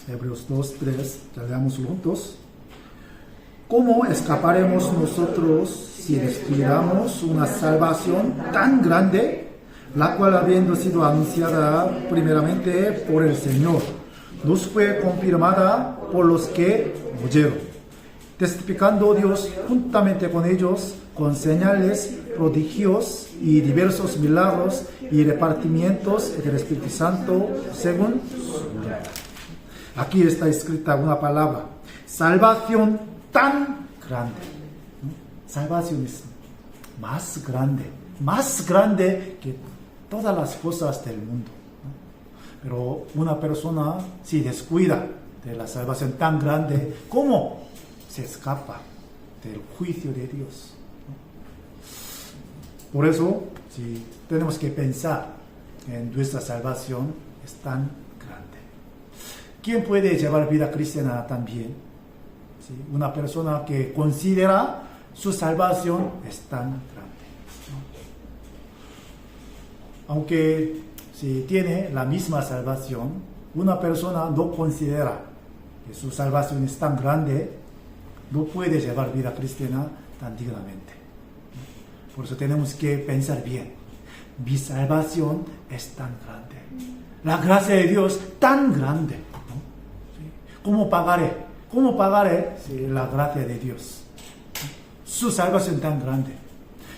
[SPEAKER 1] Hebreos 2, 3, ya leámoslo juntos. ¿Cómo escaparemos nosotros si descuidamos una salvación tan grande, la cual habiendo sido anunciada primeramente por el Señor, nos fue confirmada por los que oyeron, testificando Dios juntamente con ellos con señales, prodigios y diversos milagros y repartimientos del Espíritu Santo según su voluntad? Aquí está escrita una palabra: salvación tan grande. Salvación es más grande que todas las cosas del mundo. Pero una persona, si descuida de la salvación tan grande, ¿cómo se escapa del juicio de Dios? Por eso, si tenemos que pensar en nuestra salvación es tan grande. ¿Quién puede llevar vida cristiana también? ¿Sí? Una persona que considera su salvación es tan grande, ¿no? Aunque si tiene la misma salvación, una persona no considera que su salvación es tan grande, no puede llevar vida cristiana tan dignamente. Por eso tenemos que pensar bien. Mi salvación es tan grande. La gracia de Dios tan grande, ¿no? ¿Sí? ¿Cómo pagaré la gracia de Dios? Su salvación tan grande.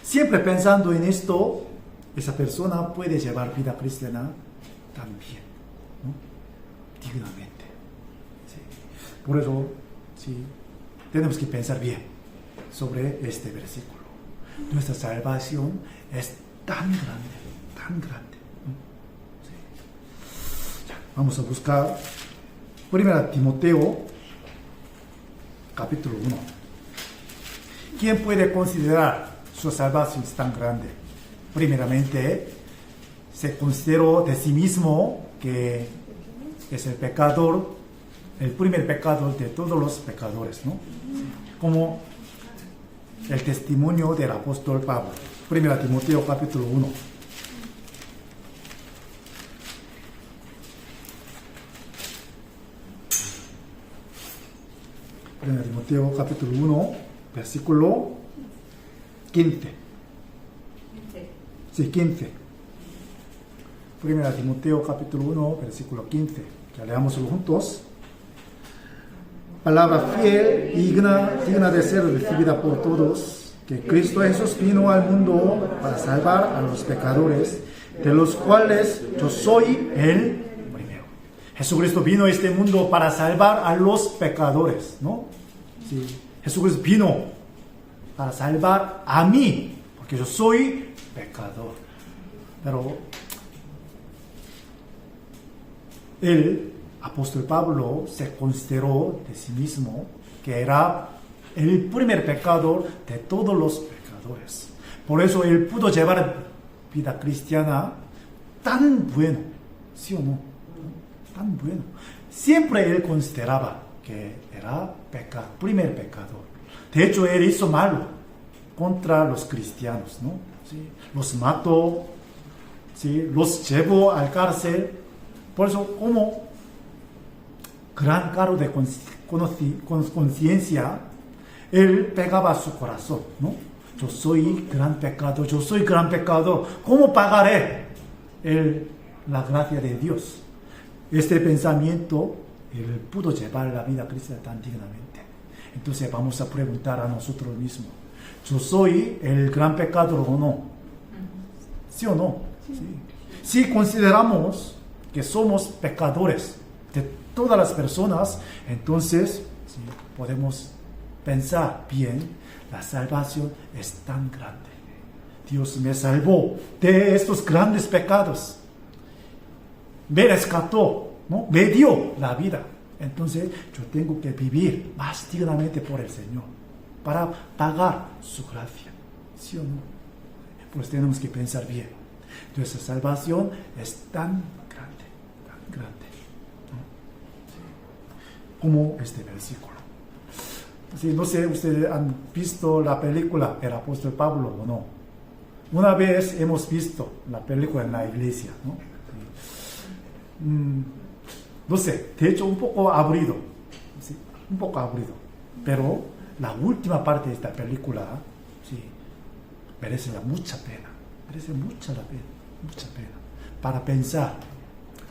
[SPEAKER 1] Siempre pensando en esto, esa persona puede llevar vida cristiana también, ¿no? Dignamente. ¿Sí? Por eso, sí, tenemos que pensar bien sobre este versículo. Nuestra salvación es tan grande. ¿No? Sí. Ya, vamos a buscar 1 Timoteo, capítulo 1. ¿Quién puede considerar su salvación es tan grande? Primeramente, se consideró de sí mismo que es el pecador, el primer pecador de todos los pecadores, ¿no? Como el testimonio del apóstol Pablo. 1 Timoteo capítulo 1. Timoteo capítulo 1, versículo 15. Sí, 15. 1 Timoteo capítulo 1, versículo 15. Ya leámoslo juntos. Palabra fiel y digna de ser recibida por todos, que Cristo Jesús vino al mundo para salvar a los pecadores, de los cuales yo soy el primero. Jesucristo vino a este mundo para salvar a los pecadores, ¿no? Sí. Jesucristo vino para salvar a mí, porque yo soy pecador. Pero el apóstol Pablo se consideró de sí mismo que era el primer pecador de todos los pecadores. Por eso él pudo llevar vida cristiana tan bueno, ¿sí o no? Tan bueno. Siempre él consideraba que era primer pecador. De hecho, él hizo malo contra los cristianos, ¿no? ¿Sí? Los mató, ¿sí? Los llevó al cárcel. Por eso, como gran cargo de conciencia, él pegaba a su corazón, ¿no? Yo soy gran pecador, yo soy gran pecador. ¿Cómo pagaré la gracia de Dios? Este pensamiento, él pudo llevar la vida cristiana tan dignamente. Entonces vamos a preguntar a nosotros mismos, ¿yo soy el gran pecador o no? ¿Sí o no? Sí. Si consideramos que somos pecadores de todas las personas, entonces sí, podemos pensar bien, la salvación es tan grande. Dios me salvó de estos grandes pecados. Me rescató, ¿no? Me dio la vida. Entonces yo tengo que vivir más dignamente por el Señor para pagar su gracia. ¿Sí o no? Pues tenemos que pensar bien. Nuestra salvación es tan grande, ¿no? Sí. Como este versículo. Sí, no sé, ustedes han visto la película El apóstol Pablo o no. Una vez hemos visto la película en la iglesia, ¿no? Sí. No sé, de hecho un poco aburrido, ¿sí? Un poco aburrido, pero la última parte de esta película, sí, merece mucha pena, mucha pena, para pensar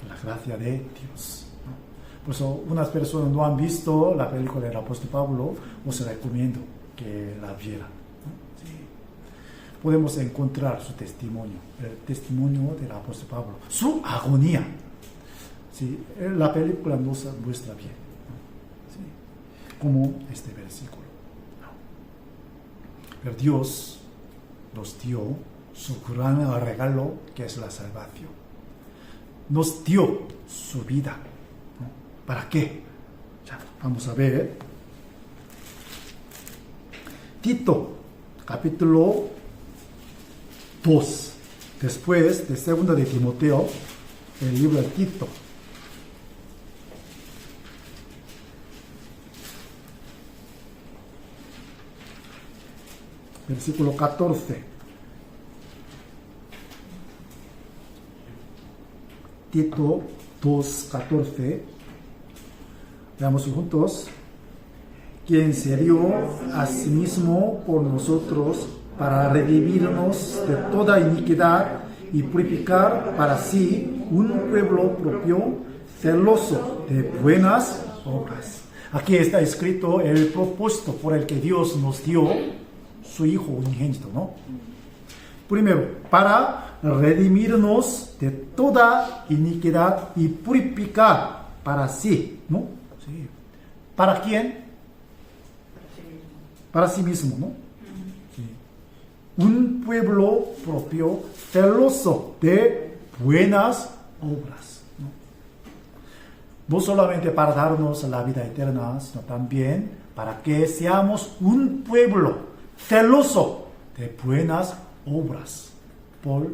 [SPEAKER 1] en la gracia de Dios, ¿no? Por eso unas personas no han visto la película del apóstol Pablo, os recomiendo que la vieran, ¿no? Sí. Podemos encontrar su testimonio, el testimonio del apóstol Pablo, su agonía. Sí, la película nos muestra bien, ¿no? Sí, como este versículo, ¿no? Pero Dios nos dio su gran regalo, que es la salvación. Nos dio su vida, ¿no? ¿Para qué? Ya, vamos a ver. Tito, capítulo 2, después de 2 de Timoteo, el libro de Tito. Versículo 14. Tito 2:14. Veamos juntos. Quien se dio a sí mismo por nosotros para redimirnos de toda iniquidad y purificar para sí un pueblo propio, celoso de buenas obras. Aquí está escrito el propósito por el que Dios nos dio su Hijo unigénito, ¿no? Primero, para redimirnos de toda iniquidad y purificar para sí, ¿no? Sí. ¿Para quién? Para sí mismo, ¿no? Sí. Un pueblo propio, celoso de buenas obras, ¿no? No solamente para darnos la vida eterna, sino también para que seamos un pueblo celoso de buenas obras por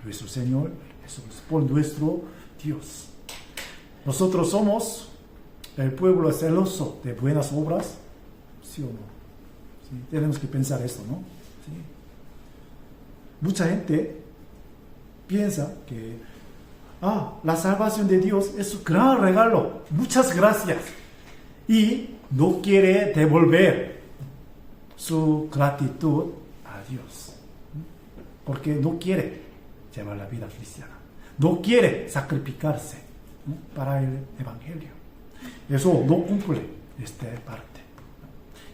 [SPEAKER 1] nuestro Señor Jesús, por nuestro Dios. Nosotros somos el pueblo celoso de buenas obras, ¿sí o no? ¿Sí? Tenemos que pensar esto, ¿no? ¿Sí? Mucha gente piensa que la salvación de Dios es un gran regalo, muchas gracias, y no quiere devolver su gratitud a Dios, porque no quiere llevar la vida cristiana, no quiere sacrificarse, ¿no? Para el evangelio. Eso no cumple esta parte.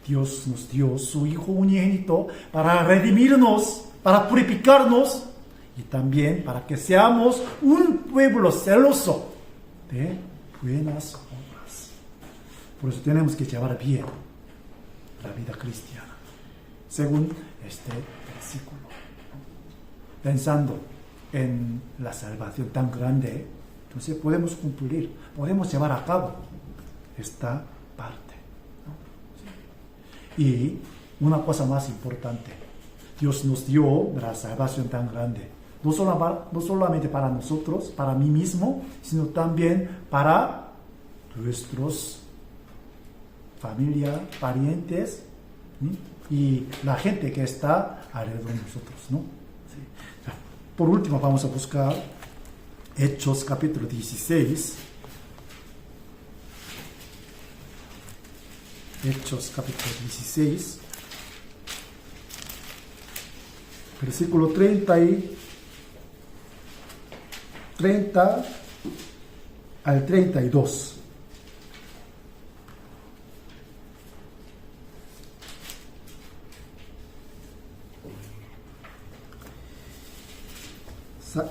[SPEAKER 1] Dios nos dio su Hijo unigénito para redimirnos, para purificarnos y también para que seamos un pueblo celoso de buenas obras. Por eso tenemos que llevar bien la vida cristiana, según este versículo. pensando en la salvación tan grande, entonces podemos cumplir, podemos llevar a cabo esta parte, ¿no? Sí. Y una cosa más importante, Dios nos dio la salvación tan grande, no solamente para nosotros, para mí mismo, sino también para nuestros familia, parientes, ¿sí? Y la gente que está alrededor de nosotros, ¿no? Sí. Por último, vamos a buscar Hechos capítulo 16. Hechos capítulo 16, versículo 30 al 32.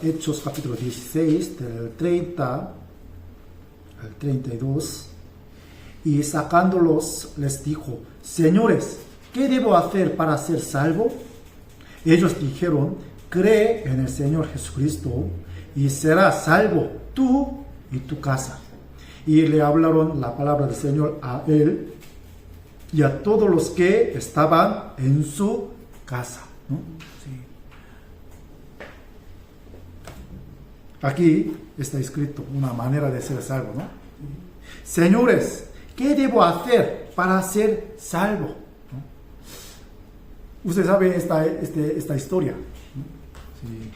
[SPEAKER 1] Hechos capítulo 16, del 30 al 32. Y sacándolos les dijo: Señores, ¿qué debo hacer para ser salvo? Ellos dijeron: Cree en el Señor Jesucristo y serás salvo tú y tu casa. Y le hablaron la palabra del Señor a él y a todos los que estaban en su casa, ¿no? Sí. Aquí está escrito una manera de ser salvo, ¿no? Señores, ¿qué debo hacer para ser salvo? ¿No? Usted sabe esta historia, ¿no? Sí.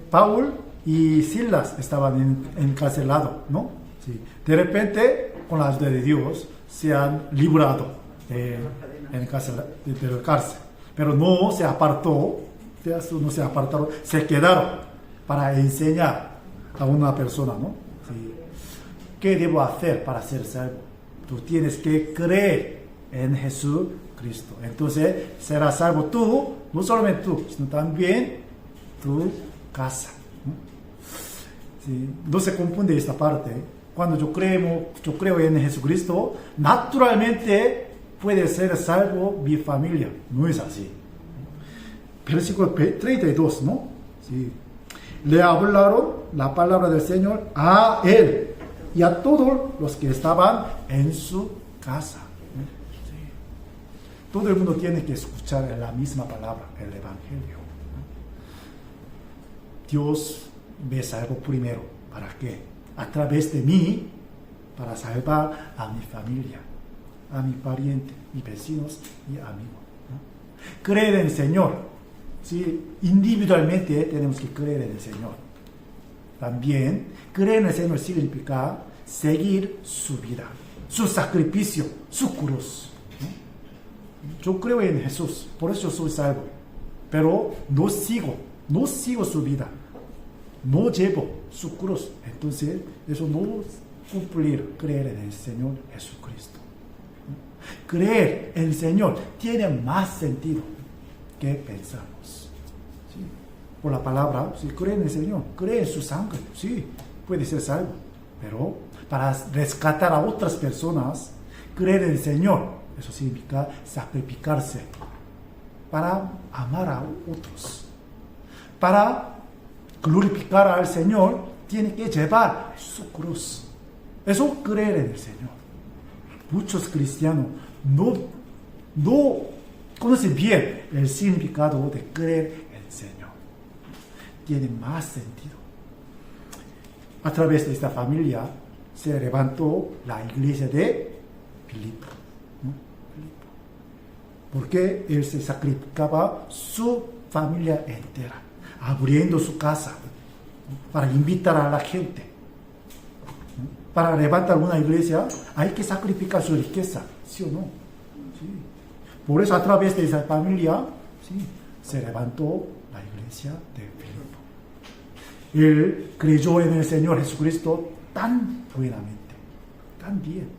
[SPEAKER 1] Paul y Silas estaban encarcelados, ¿no? Sí. De repente, con la ayuda de Dios, se han librado de la cárcel. Pero no se apartaron, se quedaron para enseñar a una persona, ¿no? Sí. ¿Qué debo hacer para ser salvo? Tú tienes que creer en Jesucristo. Entonces serás salvo tú, no solamente tú, sino también tu casa, ¿no? Sí. No se confunde esta parte. Cuando yo creo en Jesucristo, naturalmente puede ser salvo mi familia. No es así. Versículo 32, ¿no? Sí. Le hablaron la palabra del Señor a él y a todos los que estaban en su casa. Sí. Todo el mundo tiene que escuchar la misma palabra, el Evangelio. Dios me salvó primero. ¿Para qué? A través de mí, para salvar a mi familia, a mi pariente, mis vecinos y amigos, ¿no? Creer en el Señor. Sí, individualmente tenemos que creer en el Señor. También creer en el Señor significa seguir su vida, su sacrificio, su cruz, ¿no? Yo creo en Jesús, por eso soy salvo. Pero no sigo su vida, no llevo su cruz. Entonces eso no es cumplir, creer en el Señor Jesucristo, ¿no? Creer en el Señor tiene más sentido que pensamos. ¿Sí? Por la palabra, si cree en el Señor, cree en su sangre, sí, puede ser salvo. Pero para rescatar a otras personas, creer en el Señor, eso significa sacrificarse para amar a otros. Para glorificar al Señor, tiene que llevar su cruz. Eso creer en el Señor. Muchos cristianos no conocen bien el significado de creer en el Señor. Tiene más sentido. A través de esta familia se levantó la iglesia de Filipo, ¿no? Porque él se sacrificaba su familia entera, abriendo su casa, ¿no? Para invitar a la gente, ¿no? Para levantar una iglesia hay que sacrificar su riqueza, ¿sí o no? Sí. Por eso a través de esa familia, sí, se levantó la iglesia de Filipo. Él creyó en el Señor Jesucristo tan buenamente, tan bien,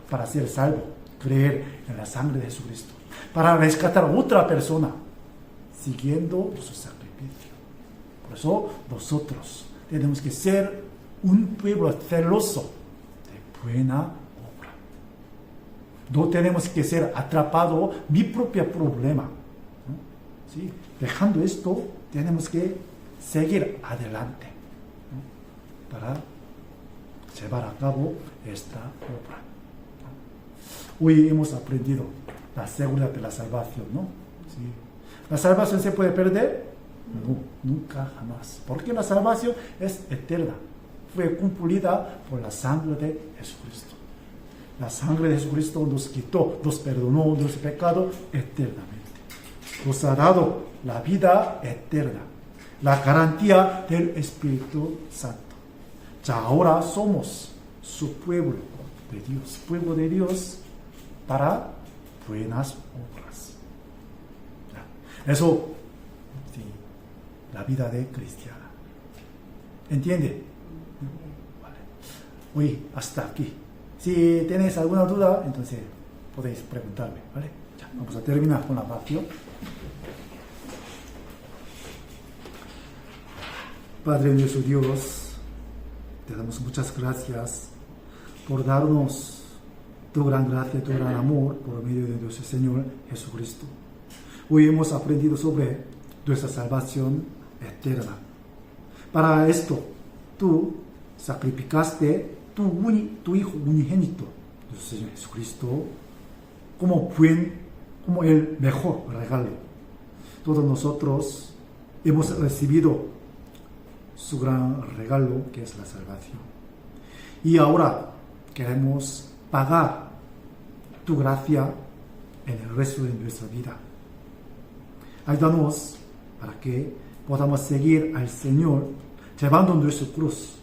[SPEAKER 1] para ser salvo, creer en la sangre de Jesucristo, para rescatar a otra persona, siguiendo su sacrificio. Por eso nosotros tenemos que ser un pueblo celoso de buena obra. No tenemos que ser atrapados en mi propio problema, ¿no? ¿Sí? Dejando esto tenemos que seguir adelante, ¿no? Para llevar a cabo esta obra. Hoy hemos aprendido la seguridad de la salvación, ¿no? ¿Sí? ¿La salvación se puede perder? No, nunca, jamás. Porque la salvación es eterna. Fue cumplida por la sangre de Jesucristo. La sangre de Jesucristo nos quitó, nos perdonó nuestro pecado eternamente. Nos ha dado la vida eterna, la garantía del Espíritu Santo. Ya ahora somos su pueblo de Dios para buenas obras. Eso, sí, la vida de cristiana. ¿Entiende? Vale. Hoy hasta aquí. Si tenéis alguna duda, entonces podéis preguntarme, ¿vale? Ya, vamos a terminar con la oración. Padre nuestro Dios, te damos muchas gracias por darnos tu gran gracia, tu gran amor por medio de nuestro Señor Jesucristo. Hoy hemos aprendido sobre nuestra salvación eterna. Para esto, tú sacrificaste tu Hijo unigénito, nuestro Señor Jesucristo, como el mejor regalo. Todos nosotros hemos recibido su gran regalo, que es la salvación. Y ahora queremos pagar tu gracia en el resto de nuestra vida. Ayúdanos para que podamos seguir al Señor llevando nuestra cruz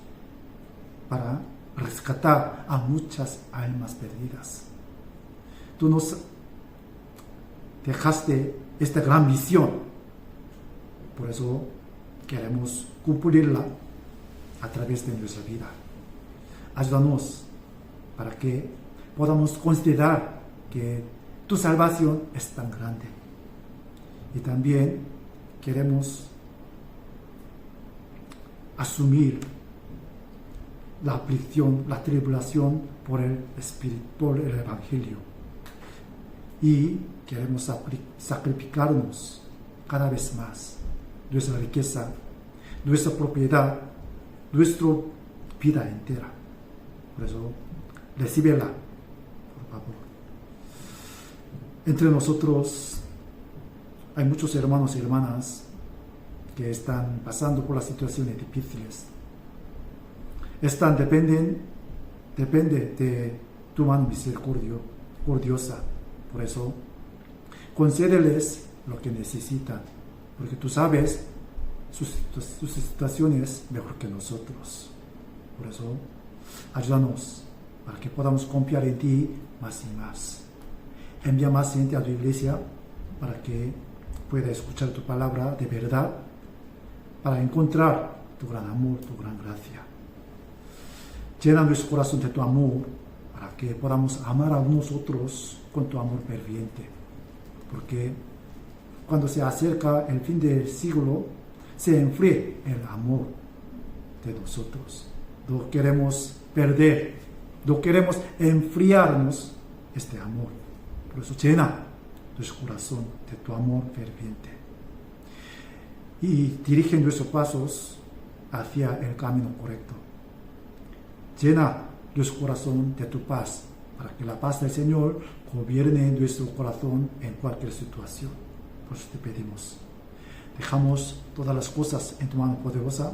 [SPEAKER 1] para rescatar a muchas almas perdidas. Tú nos dejaste esta gran misión. Por eso queremos cumplirla a través de nuestra vida. Ayúdanos para que podamos considerar que tu salvación es tan grande. Y también queremos asumir la aflicción, la tribulación por el Espíritu, por el Evangelio. Y queremos sacrificarnos cada vez más nuestra riqueza, nuestra propiedad, nuestra vida entera. Por eso, recíbela, por favor. Entre nosotros hay muchos hermanos y hermanas que están pasando por las situaciones difíciles. Depende de tu mano misericordiosa. Por eso, concédeles lo que necesitan, porque tú sabes sus situaciones mejor que nosotros. Por eso, ayúdanos para que podamos confiar en ti más y más. Envía más gente a tu iglesia para que pueda escuchar tu palabra de verdad, para encontrar tu gran amor, tu gran gracia. Llena nuestro corazón de tu amor para que podamos amar a nosotros con tu amor ferviente. Porque cuando se acerca el fin del siglo, se enfríe el amor de nosotros. No queremos perder, no queremos enfriarnos este amor. Por eso llena nuestro corazón de tu amor ferviente. Y dirige nuestros pasos hacia el camino correcto. Llena nuestro corazón de tu paz, para que la paz del Señor gobierne nuestro corazón en cualquier situación. Por eso te pedimos. Dejamos todas las cosas en tu mano poderosa.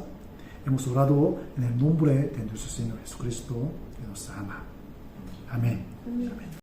[SPEAKER 1] Hemos orado en el nombre de nuestro Señor Jesucristo, que nos ama. Amén. Amén.